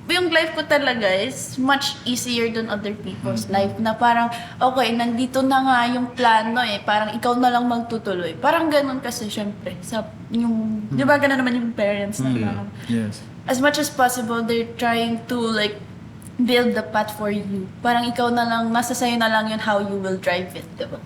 yung life ko talaga is much easier than other people's life. Na parang, okay, nandito na nga yung plano parang ikaw na lang magtutuloy. Parang ganun kasi, syempre, di ba ganun naman yung parents na parang, Yes. as much as possible, they're trying to like build the path for you. Parang ikaw na lang, nasa sayo na lang yun how you will drive it, diba?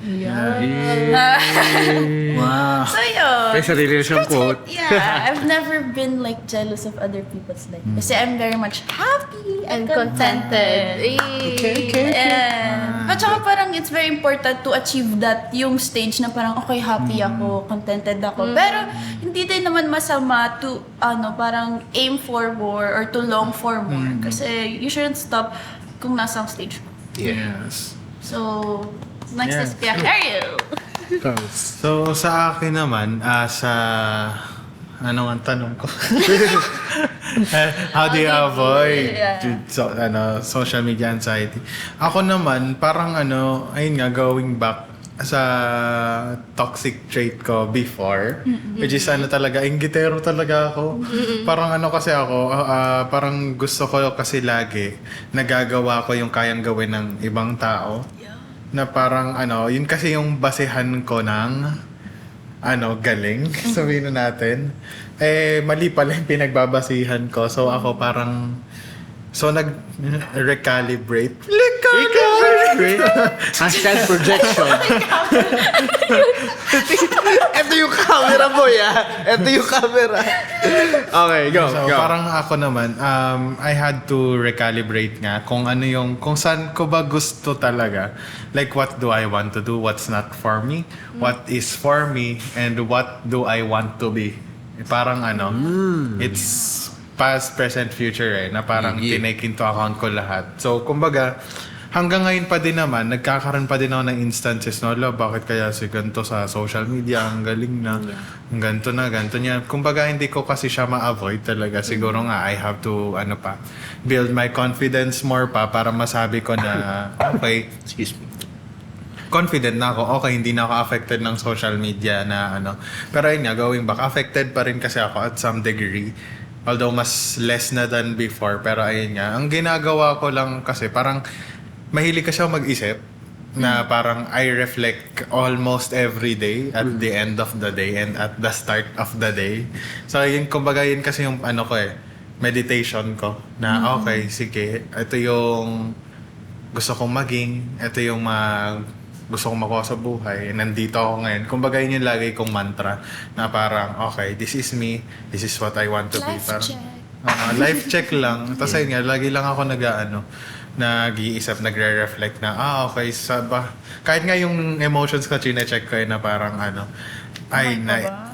Wow. So yun. May sarili na siyang quote. Yeah, I've never been like jealous of other people's life. Kasi I'm very much happy and contented. But saka parang it's very important to achieve that, yung stage na parang okay, happy ako, contented ako. Pero hindi din naman masama to parang aim for more or to long for more. Kasi you shouldn't stop kung nasa stage mo. Yes. So, next Yeah. is Pia Ariel. So, sa akin naman, ano ang tanong ko? How do you avoid social media anxiety? Ako naman, parang ayun nga, going back sa toxic trait ko before, which is talaga, inggitero talaga ako. Parang kasi ako, parang gusto ko kasi lagi nagagawa ko yung kayang gawin ng ibang tao. Na parang yun kasi yung basehan ko ng galing, sabihin na natin. Mali pala yung pinagbabasihan ko. So ako parang, nag-recalibrate. Hashtag projection. Ito yung camera boy Ito yung camera. Okay, go. So parang ako naman, I had to recalibrate nga kung saan ko ba gusto talaga. Like what do I want to do, what's not for me, what is for me, and what do I want to be. Parang it's past, present, future na parang tinake into account ko lahat. So kumbaga, hanggang ngayon pa din naman, nagkakaroon pa din ako ng instances na, bakit kaya si ganito sa social media, ang galing na, ganito niya. Kumbaga, hindi ko kasi siya ma-avoid talaga. Siguro nga, I have to, build my confidence more pa para masabi ko na, okay, Excuse me. confident na ako, okay, hindi na ako affected ng social media na Pero ayun nga, going back, affected pa rin kasi ako at some degree. Although mas less na than before, pero ayun nga. Ang ginagawa ko lang kasi parang mahilig kasi ako mag-isip na parang I reflect almost every day at the end of the day and at the start of the day. So yun, kumbaga yun kasi yung ano ko meditation ko na okay, sige, ito yung gusto kong maging, ito yung gusto kong makuha sa buhay, nandito ako ngayon. Kumbaga yun yung lagi kong mantra na parang okay, this is me, this is what I want to be. Parang, life check lang. Tapos ayun nga, lagi lang ako nag-iisip, nagre-reflect na, okay, kahit nga yung emotions ko, chine-check ko na parang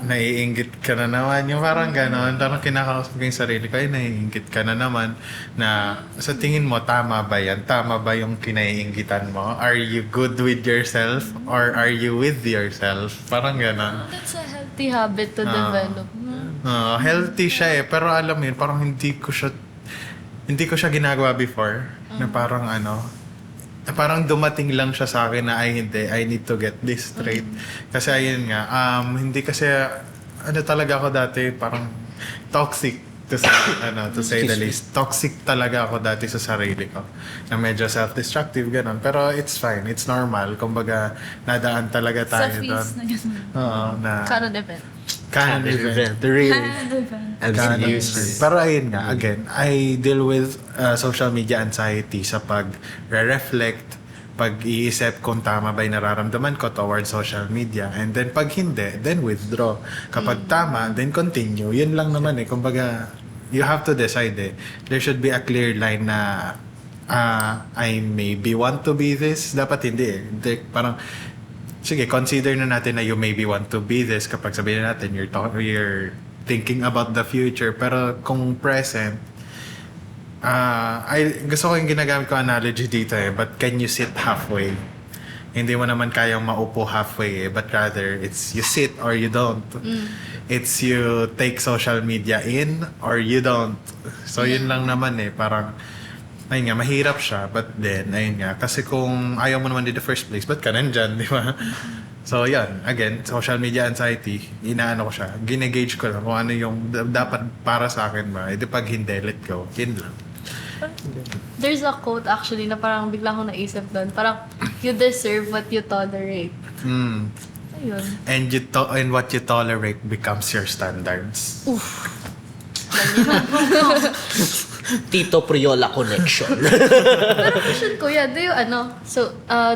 naiinggit ka na naman. Yung parang gano'n, parang kinakausap ko yung sarili ko, naiinggit ka na naman na sa tingin mo, tama ba yan? Tama ba yung kinaiinggitan mo? Are you good with yourself? Or are you with yourself? Parang gano'n. That's a healthy habit to develop. Healthy siya pero alam mo yun, parang hindi ko siya ginagawa before. Na parang dumating lang siya sa akin na I need to get this straight. Kasi ayun nga, hindi kasi, talaga ako dati, parang toxic to say the least. Toxic talaga ako dati sa sarili ko. Na medyo self-destructive, ganun. Pero it's fine, it's normal. Kumbaga, nadaan talaga tayo doon. Sa fees na gano'n. Canon event. Canon event. The real canon event. Pero ayun nga, again, I deal with social media anxiety sa pag-reflect, pag-iisip kung tama ba yung nararamdaman ko towards social media. And then pag hindi, then withdraw. Kapag tama, then continue. Yun lang naman Kumbaga, you have to decide There should be a clear line na I maybe want to be this. Dapat hindi Hindi, parang sige, consider na natin na you maybe want to be this kapag sabihin natin you're thinking about the future. Pero kung present, gusto ko yung ginagamit ko analogy dito but can you sit halfway? Hindi mo naman kayang maupo halfway but rather it's you sit or you don't. It's you take social media in or you don't. So yun lang naman parang ayun nga, mahirap siya, but then, ayun nga, kasi kung ayaw mo naman in the first place, ba't ka nandyan, di ba? So, yan, again, social media anxiety, inaano ko siya, ginegauge ko lang kung ano yung dapat para sa akin ba, pag hindi, let go, yun lang. There's a quote actually na parang biglang akong naisip doon. Parang, you deserve what you tolerate. Ayun. And what you tolerate becomes your standards. Tito Priola connection. Pero question ko, do you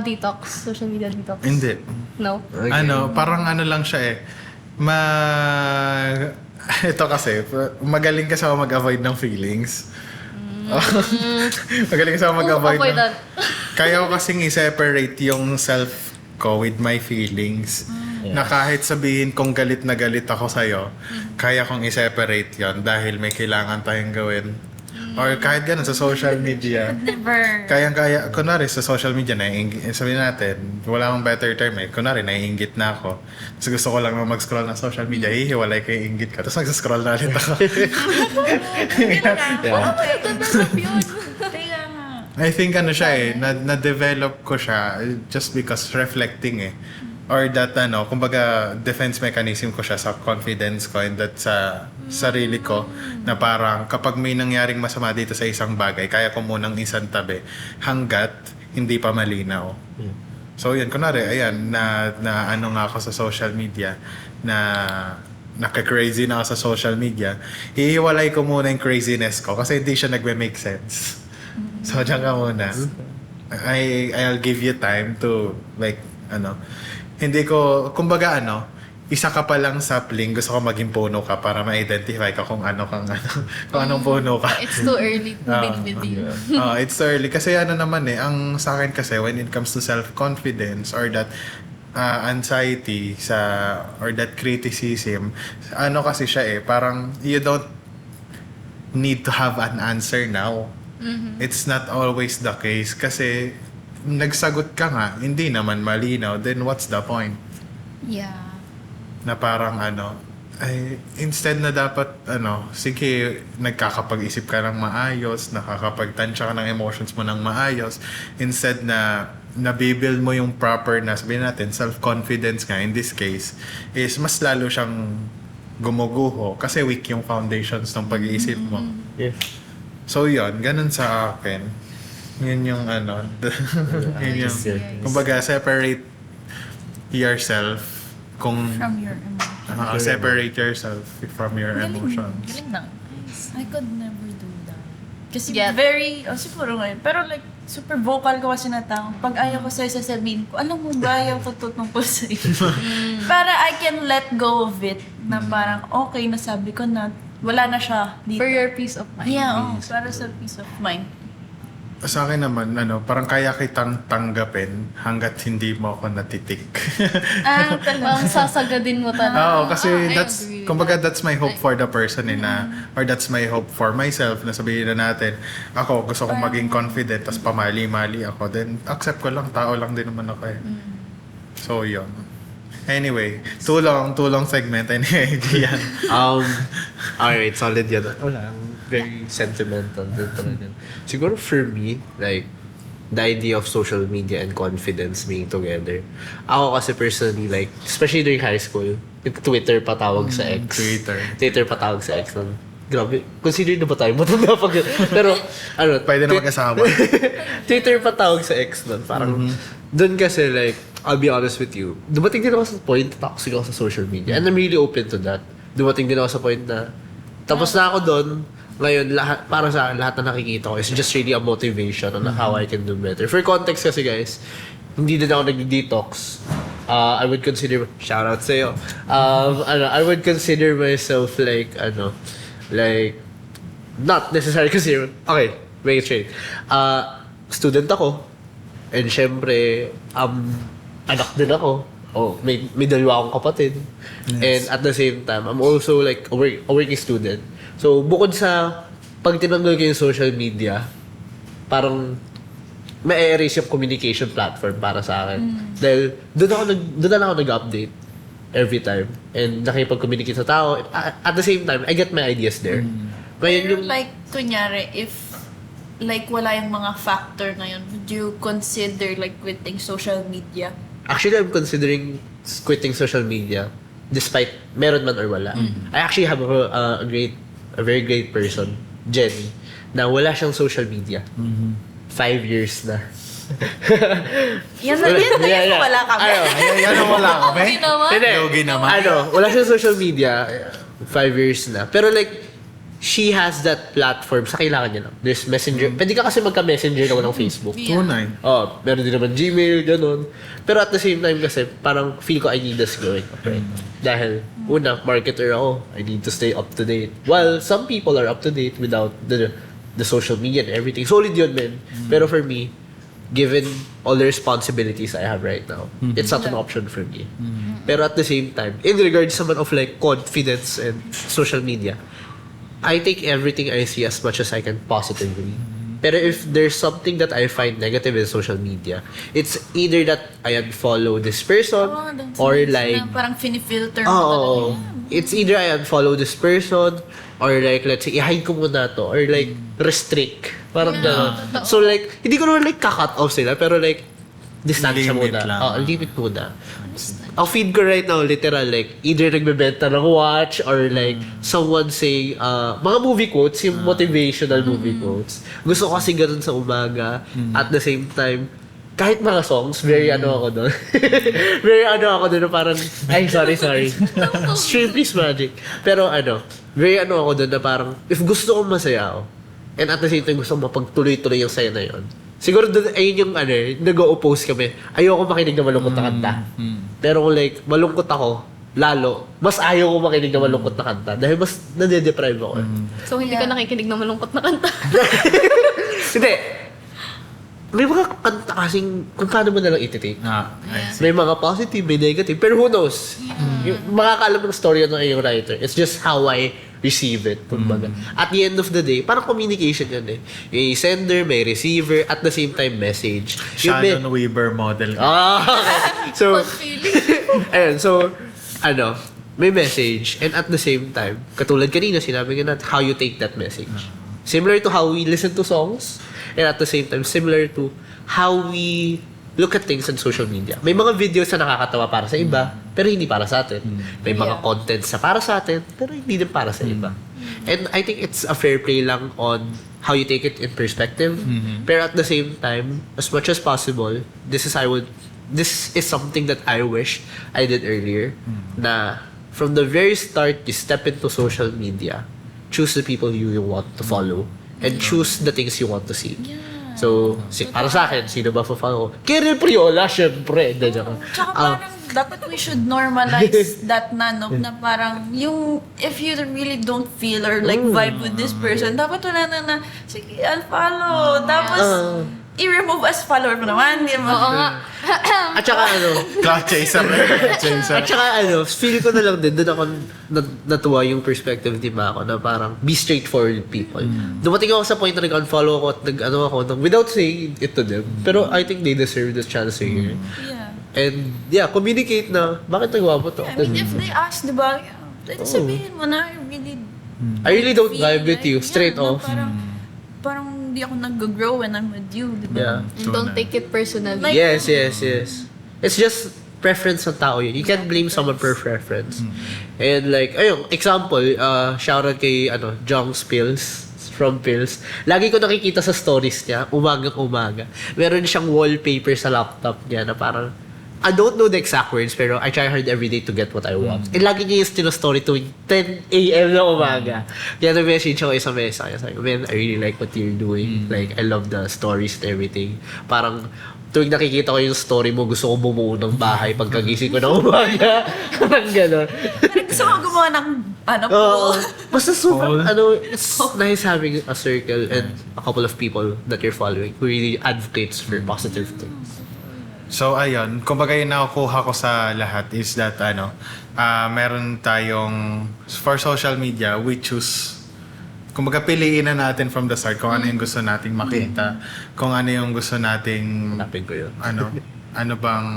detox? Social media detox? Hindi. No? Okay. Parang lang siya ito kasi, magaling kasi ako mag-avoid ng feelings. Magaling kasi ako mag-avoid Kaya ko kasing i-separate yung self ko with my feelings. Na kahit sabihin kong galit na galit ako sa'yo, kaya kong i-separate yon dahil may kailangan tayong gawin. Or kahit ganun sa social media. Never. Kaya, kunwari sa social media, sabihin natin, wala akong better term kunwari, naiinggit na ako. Tapos gusto ko lang mag-scroll ng social media, hihiwalay ko yung inggit ka. Tapos mag-scroll na ulit ako. I think siya na-develop ko siya just because reflecting or that kumbaga defense mechanism ko siya sa confidence ko and that sa sarili ko na parang kapag may nangyaring masama dito sa isang bagay, kaya ko munang isang tabi hanggat hindi pa malinaw. So yun, kunwari, ayan, na nga ako sa social media, na naka-crazy na ako sa social media, hihiwalay ko muna yung craziness ko kasi hindi siya nagme-make sense. So dyan ka muna. I'll give you time to hindi ko, kumbaga isa ka pa lang sapling, gusto ko maging puno ka para ma-identify ka kung kung anong puno ka. It's too early to deal with you. It's too early. Kasi naman ang sa akin kasi when it comes to self-confidence or that anxiety or that criticism, kasi siya parang you don't need to have an answer now. It's not always the case kasi nagsagot ka nga, hindi naman malinaw, then what's the point? Yeah. Na parang instead na dapat sige, nagkakapag-isip ka ng maayos, nakakapagtansya ka ng emotions mo ng maayos, instead na nabibuild mo yung proper na sabihin natin self-confidence nga in this case is mas lalo siyang gumuguho kasi weak yung foundations ng pag-iisip mo. Yeah. So yun, ganun sa akin. Yun yung yun yung, kumbaga separate yourself From your emotions. separate yourself from your emotions. Galing na. I could never do that. Kasi Yeah. siguro ngayon, pero like, super vocal ko kasi na tao. Pag ayaw ko sa'yo, sasabihin ko, alam mo ba, ayaw ko to tungkol sa'yo. Para I can let go of it, na parang okay, nasabi ko na, wala na siya dito. For your peace of mind. Yeah, para sa peace of mind. Sa akin naman, parang kaya kitang tanggapin hanggat hindi mo ako natitik. Parang sasagadin mo talaga. Oo, kasi I that's, agree with kumbaga that. that's my hope for the person or that's my hope for myself na sabihin na natin, ako gusto kong maging confident, tas pamali-mali ako, then accept ko lang, tao lang din naman ako eh. So, yun. Anyway, too long segment. Anyway, yan. Alright, solid yan. Wala, very sentimental din talaga. Siguro for me, like, the idea of social media and confidence being together. Ako kasi personally, like, especially during high school, Twitter patawag sa X. Twitter patawag sa X. Grabe, consider na ba tayo? Matanda pa. Pero, Pwede na mag-asawa. Twitter patawag sa X nun. Parang, dun kasi like, I'll be honest with you, dumating din ako sa point na toxic ako sa social media. And I'm really open to that. Dumating din ako sa point na, tapos na ako dun, ngayon, para sa akin, lahat na nakikita ko is just really a motivation on how I can do better. For context kasi guys, hindi din ako nag-detox. I would consider, shout out sa'yo, I would consider myself like, not necessarily kasi, okay, make it straight. Student ako, and syempre, anak din ako. May dalawa akong kapatid. Yes. And at the same time, I'm also like a working student. So, bukod sa pag tinanggal ko yung social media, parang ma-erase yung communication platform para sa akin. Dahil doon na ako nag-update every time. And nakipag-communicate sa tao. At the same time, I get my ideas there. Ngayon Pero like, kunyari, if like wala yung mga factor ngayon, would you consider like quitting social media? Actually, I'm considering quitting social media despite meron man or wala. I actually have a very great person, Jenny, na wala siyang social media. 5 years na. Yan na wala kami. Yan ang wala kami. Okay naman. Yogi naman. Wala siyang social media, 5 years na. Pero like, she has that platform sa kailangan niya lang. There's Messenger. Pwede ka kasi magka-Messenger na walang Facebook. Tunay. Meron din naman Gmail, ganun. Pero at the same time kasi, parang feel ko I need this growing up, right? Dahil, una, marketer ako. I need to stay up to date. While some people are up to date without the social media and everything. Solid yun, man. Pero for me, given all the responsibilities I have right now, it's not an option for me. Pero at the same time, in regards naman of like confidence and social media, I take everything I see as much as I can positively. Pero if there's something that I find negative in social media, it's either that I unfollow this person or like... Parang finifilter mo talaga. It's either I unfollow this person or like, let's say, i-hide ko muna to or like, restrict. Parang gano'n. So like, hindi ko naman like kakat off sila, pero like, distansya muna. Limit muna. Ang feed ko right now, literal, like, either nagbebenta ng watch or like, someone saying, mga movie quotes, yung motivational movie quotes. Gusto ko kasi ganun sa umaga. At the same time, kahit mga songs, very ako doon. Very ako doon, parang, ay, sorry. Stream please magic. Pero very ako doon na parang, if gusto kong masaya ako, and at the same time gusto kong mapagtuloy-tuloy yung saya na yun, siguro doon, ayun yung nag-o-oppose kami. Ayoko makinig na malungkot na kanta. Pero kung like, malungkot ako, lalo, mas ayaw ko makinig na malungkot na kanta. Dahil mas nade-deprive ako. So, hindi ka nakikinig ng malungkot na kanta? Hindi. May mga kanta kasing kung paano mo nalang iti-take. May mga positive, may negative. Pero who knows? Makakaalam ng story ng yung writer. It's just how I receive it. Kumbaga. At the end of the day, parang communication yun eh. May sender, may receiver, at the same time message. Shannon Weaver model. Okay. So, ayun. So, may message. And at the same time, katulad kanina, sinabi nga natin how you take that message. Similar to how we listen to songs. And at the same time, similar to how we look at things on social media. May mga videos na nakakatawa para sa iba, pero hindi para sa atin. May mga contents na para sa atin, pero hindi din para sa iba. And I think it's a fair play lang on how you take it in perspective. Pero at the same time, as much as possible, this is something that I wish I did earlier. Na from the very start, you step into social media, choose the people you want to follow, and choose the things you want to see. So, para sa akin, sino ba follow ko? Kirill Priola, syempre. Tsaka parang dapat we should normalize that na parang yung if you really don't feel or like vibe with this person, dapat wala na sige, unfollow. Tapos, i-remove as follower mo naman. At saka Cloud chaser. At saka feel ko na lang din, doon ako natuwa yung perspective ni Mako na parang be straightforward with people. Dumating ako sa point na nag-unfollow ako at without saying it to them. Pero I think they deserve the chance to hear. And communicate na, bakit nagawa mo to? I mean, if they ask, di ba, sabihin mo na, I really don't vibe with you, straight off. Parang hindi ako nag-grow when I'm with you, di ba? And don't take it personally. Like, Yes. It's just preference ng tao yun. You can't blame someone per preference. And like, example, shout out kay Jong's Pills from Pills. Lagi ko nakikita sa stories niya, umagang-umaga. Meron siyang wallpaper sa laptop niya na parang, I don't know the exact words, pero I try hard every day to get what I want. And lagi niya yung story tuwing 10 a.m. na umaga. Kaya na-message ako isang message. Sabi ko, man, I really like what you're doing. Like, I love the stories and everything. Parang, tuwing nakikita ko yung story mo, gusto ko bumuo ng bahay pagkagising ko ng umaga. Parang gano'n. parang gusto ko gumawa ng, pool. Basta super, it's nice having a circle and a couple of people that you're following who really advocates for positive things. So ayun, kumbaga yung nakukuha ko sa lahat is that meron tayong for social media, we choose, kumbaga piliin na natin from the start kung ano yung gusto nating makita, kung ano yung gusto nating Hanapin ko yun. ano bang,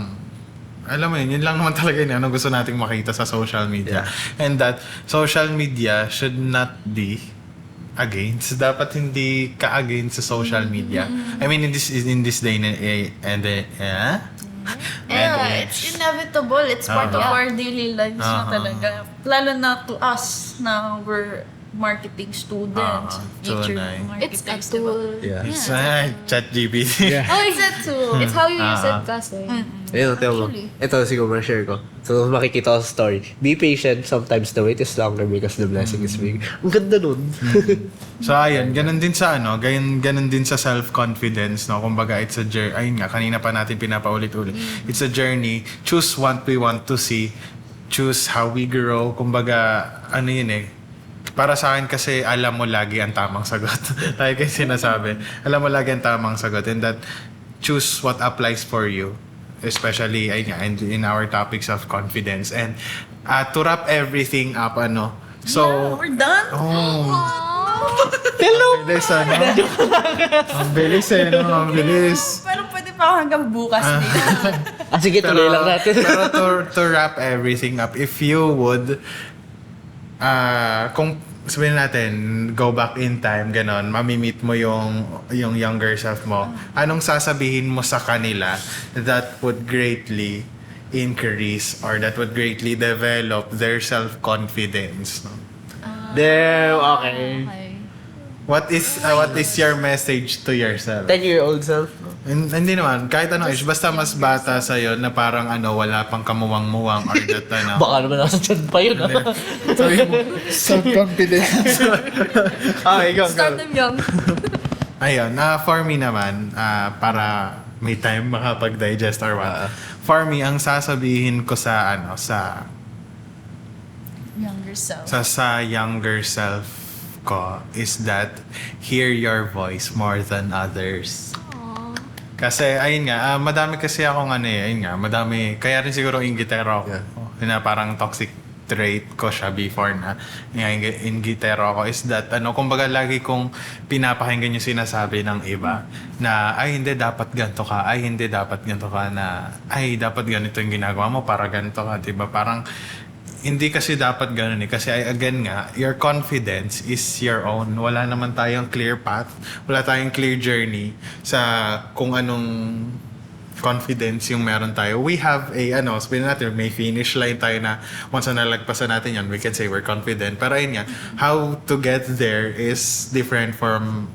alam mo yun lang naman talaga yun, ano gusto nating makita sa social media. And that social media should not be against, dapat hindi ka-against sa social media. I mean, in this day and It's inevitable. It's part of our daily lives na talaga. Lalo na to us na we're marketing students, future marketing It's a tool. It's ChatGPT. It's a tool. It's how you use it kasi. Ayun, tell mo. Ito, siguro ma-share ko. So, makikita ko sa story. Be patient. Sometimes the wait is longer because the blessing is big. Ang ganda nun. So, ayun. Ganun din sa ganun din sa self-confidence, no? Kumbaga, it's a journey. Ayun nga, kanina pa natin pinapaulit-ulit. It's a journey. Choose what we want to see. Choose how we grow. Kumbaga, para sa akin kasi alam mo lagi ang tamang sagot. Like yung sinasabi, alam mo lagi ang tamang sagot, and that choose what applies for you, especially in our topics of confidence. And to wrap everything up, so we're done? hello. Ang bilis ang bilis. Pero pwede pa ako hanggang bukas dito. Sige, tuloy lang natin. Pero to wrap everything up, if you would kung sabihin natin, go back in time, ganon, mamimit mo yung younger self mo, anong sasabihin mo sa kanila that would greatly increase or that would greatly develop their self-confidence? No? Damn, okay. What is your message to yourself? 10-year-old self. Hindi naman, kahit age, basta mas bata sa'yo na parang wala pang kamuwang-muwang or that Baka naman nasa chan pa yun. Sabi mo, self-confidence. Ikaw. Start them young. Ayun, for me naman, para may time makapag-digest or what. For me, ang sasabihin ko sa Younger self. sa younger self ko is that hear your voice more than others. Kasi, ayun nga, madami kasi akong madami, kaya rin siguro inggitero ako. Na parang toxic trait ko siya before na inggitero ako is that, kumbaga lagi kong pinapakinggan yung sinasabi ng iba na, ay hindi, dapat ganito ka, ay hindi, dapat ganito ka na, ay dapat ganito yung ginagawa mo para ganito ka, diba? Parang, hindi kasi dapat ganun kasi again nga, your confidence is your own. Wala naman tayong clear path, wala tayong clear journey sa kung anong confidence yung meron tayo. We have a, sabihin natin, may finish line tayo na once na nalagpasan natin yan, we can say we're confident. Pero ayun nga, how to get there is different from,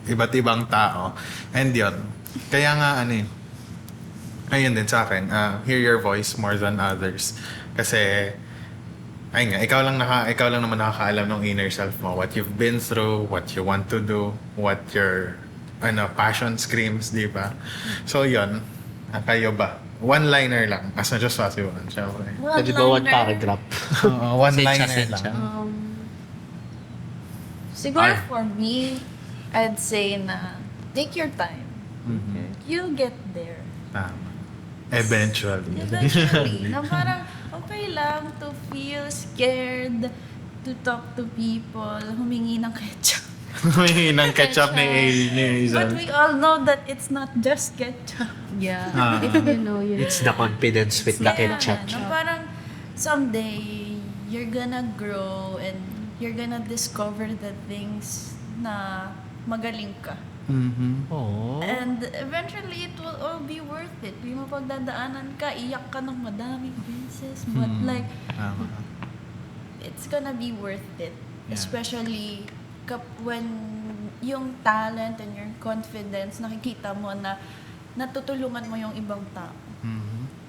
iba't ibang tao. And yun, kaya nga, ayun din sa akin, hear your voice more than others. Kasi, ayun nga, ikaw lang naman nakakaalam ng inner self mo, what you've been through, what you want to do, what your passion screams, di ba? So, yun. Kayo ba? One-liner lang. As much as possible. Siyempre. Pwede ba one paragraph? One-liner lang. Siguro for me, I'd say na take your time. You'll get there. Tama. Eventually. Na parang okay lang to feel scared, to talk to people, humingi ng ketchup. Humingi ng ketchup ni Hazel. But we all know that it's not just ketchup. Yeah. If you know, you know. It's the confidence with the ketchup. Na parang someday, you're gonna grow and you're gonna discover the things na magaling ka. And eventually, it will all be worth it. May mapagdadaanan ka, iyak ka ng madaming beses. But like, it's gonna be worth it. Yeah. Especially when yung talent and your confidence, nakikita mo na natutulungan mo yung ibang tao.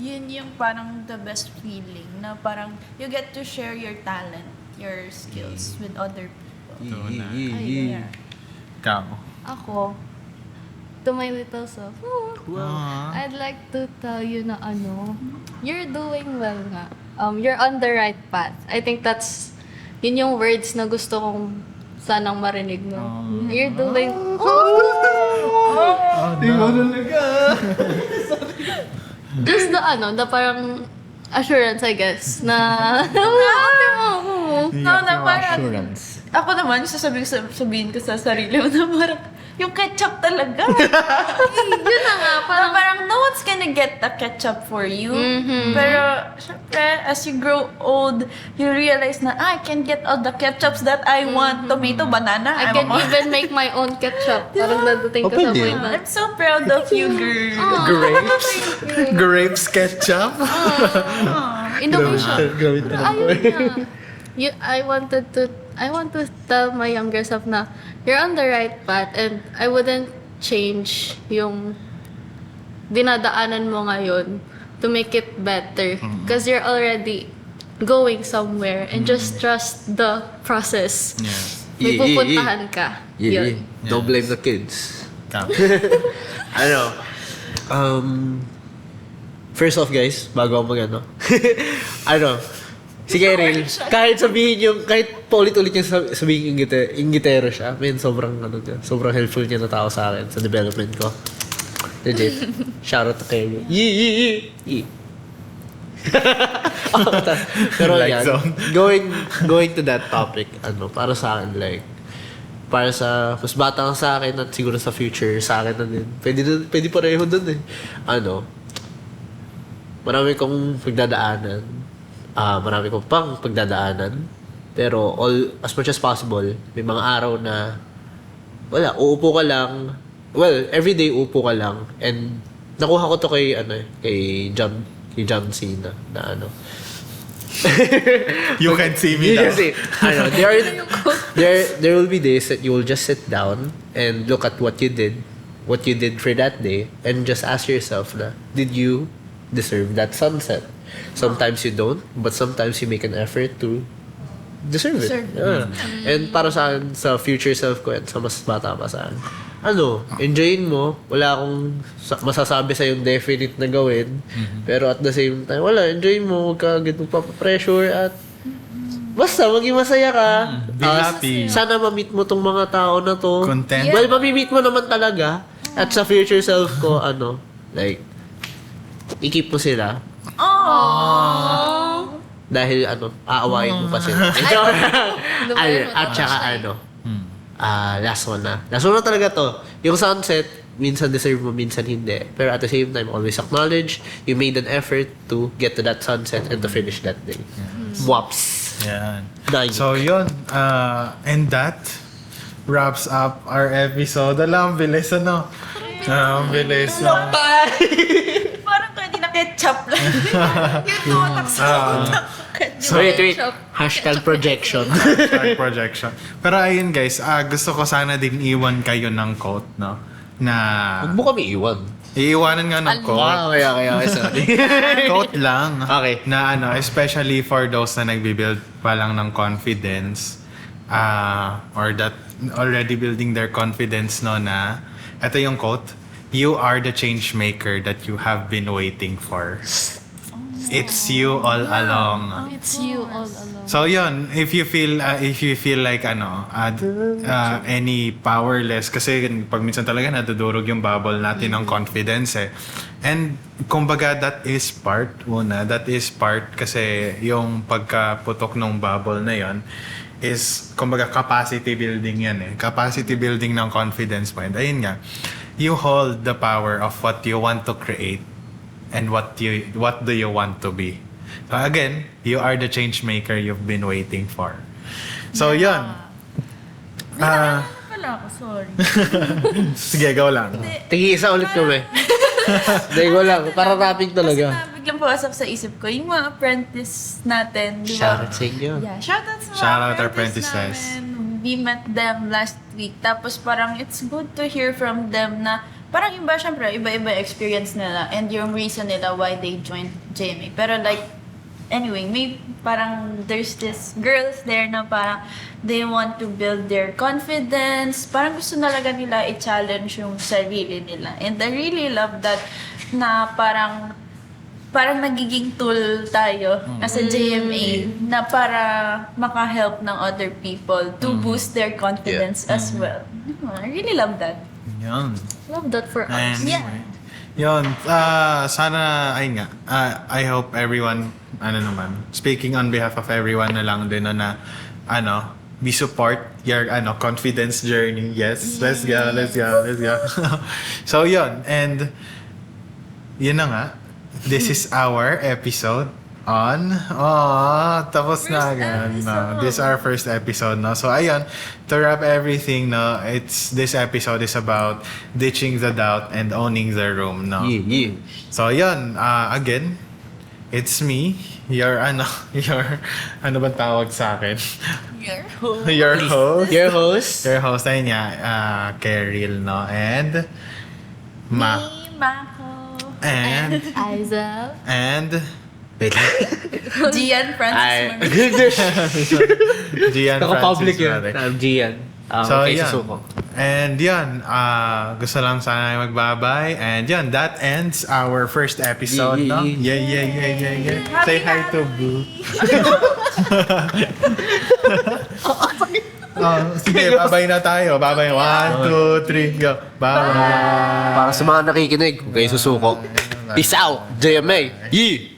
Yun yung parang the best feeling na parang you get to share your talent, your skills with other people. Yeah. Ikaw. Ako, to my little self, I'd like to tell you na you're doing well nga. You're on the right path. I think yun yung words na gusto kong sanang marinig mo. You're doing... Just the parang assurance, I guess, na... Na parang... Ako naman, sabihin ko sa sarili mo na parang, yung ketchup talaga. Yun na nga, Parang no one's gonna get the ketchup for you. Pero, syempre, as you grow old, you realize na, I can get all the ketchups that I want. Tomato, banana. I can even make my own ketchup. Parang nadating ko sa point na. I'm so proud of you, girl. Grapes ketchup? Innovation. Gawin Pero ayun na. I want to tell my younger self na you're on the right path and I wouldn't change yung dinadaanan mo ngayon to make it better because you're already going somewhere and just trust the process. May pupuntahan ka. Yun. Don't blame the kids. Ikaw. First off guys, bago ako si Kyril, kahit paulit-ulit niya sabihin inggitero siya, sobrang helpful niya na tao sa akin sa development ko. Legit. Shoutout to Kyril. Yee! Pero Like yan, going to that topic, para sa akin, para sa mas bata sa akin at siguro sa future sa akin na din. Pwede pareho dun marami kong pagdadaanan. Pero as much as possible, may mga araw na uupo ka lang. Well, everyday uupo ka lang. And nakuha ko to kay John Cena na You can see me now. Kasi, there will be days that you will just sit down and look at what you did for that day, and just ask yourself na, did you deserve that sunset? Sometimes you don't, but sometimes you make an effort to deserve it. And para sa akin, sa future self ko at sa mas bata pa sa akin, enjoyin mo. Wala akong masasabi sa yung definite na gawin. Pero at the same time, enjoyin mo. Huwag ka agad magpapapressure at basta maging masaya ka. Be happy. Sana ma-meet mo tong mga tao na to. Content. Well, mami-meet mo naman talaga. At sa future self ko, i-keep mo sila. Dahil aawain mo pa sila. At saka last one na. Last one na talaga to. Yung sunset, minsan deserve mo, minsan hindi. Pero at the same time, always acknowledge you made an effort to get to that sunset and to finish that day. Waps. Yan. Dying. So yun, and that wraps up our episode. Alam, bilis Ang bilis na. Parang hindi na ketchup lang. Yung tumatak sa utak. Wait. Hashtag projection. Hashtag projection. Pero ayun guys, gusto ko sana din iwan kayo ng quote, no? Na Huwag mo kami iwan. iiwanan nga ng quote. Kaya, sorry. Quote lang. Okay. Na especially for those na nagbi-build pa lang ng confidence, or that already building their confidence, no, na ito yung quote, "You are the change maker that you have been waiting for. It's you all along." It's you all along. So yun, if you feel like any powerless, kasi pag minsan talaga nadudurog yung bubble natin ng confidence eh. And kumbaga that is part kasi yung pagkaputok ng bubble na yon is kumbaga capacity building yan eh. Capacity building ng confidence point. Ayun nga. You hold the power of what you want to create and what do you want to be. So again, you are the change maker you've been waiting for. So yun. Wala ako, sorry. Sige, go lang. Tigi-isa ulit kami. Hindi ko lang. Para rapping talaga. Kasi biglang pumasok sa isip ko, yung mga apprentice natin, di ba? Shoutout sa inyo. Yeah, shoutout sa mga Shoutout apprentices apprentices. namin. We met them last week. Tapos parang it's good to hear from them na parang iba, syempre, iba-iba experience nila and yung reason nila why they joined JMA. Pero like, anyway, may parang there's this girls there na parang they want to build their confidence. Parang gusto talaga nila i-challenge yung sarili nila. And I really love that na parang nagiging tool tayo as a JMA na para maka-help ng other people to boost their confidence as well. I really love that. Yun. Love that for us. Anyway. Yun. Sana, ayun nga. I hope everyone, speaking on behalf of everyone na lang din na, we support your, confidence journey. Yes. Let's go. So, yun. And, yun na nga. This is our episode on... tapos na agad. No, this is our first episode, no? So, ayun. To wrap everything, no? This episode is about ditching the doubt and owning the room, no? Yeah. So, yun. Again, it's me. Your ano bang tawag sa akin? Your host. Your host. Your host, ayun nga. Keril, no? And... Mako. And... Aizel. And... Wait lang. Gian Francis Gian Naka-public Francis, yun. brother. Gian. So, Okay, yan. susuko. And yan, gusto lang sana magbabay. And yan, that ends our first episode, no? Yeah. Say hi to Boo. Sige, babay na tayo. Babay. 1, 2, 3, go. Bye. Para sa mga nakikinig, huwag kayo susuko. Peace out, JMA. Yeah!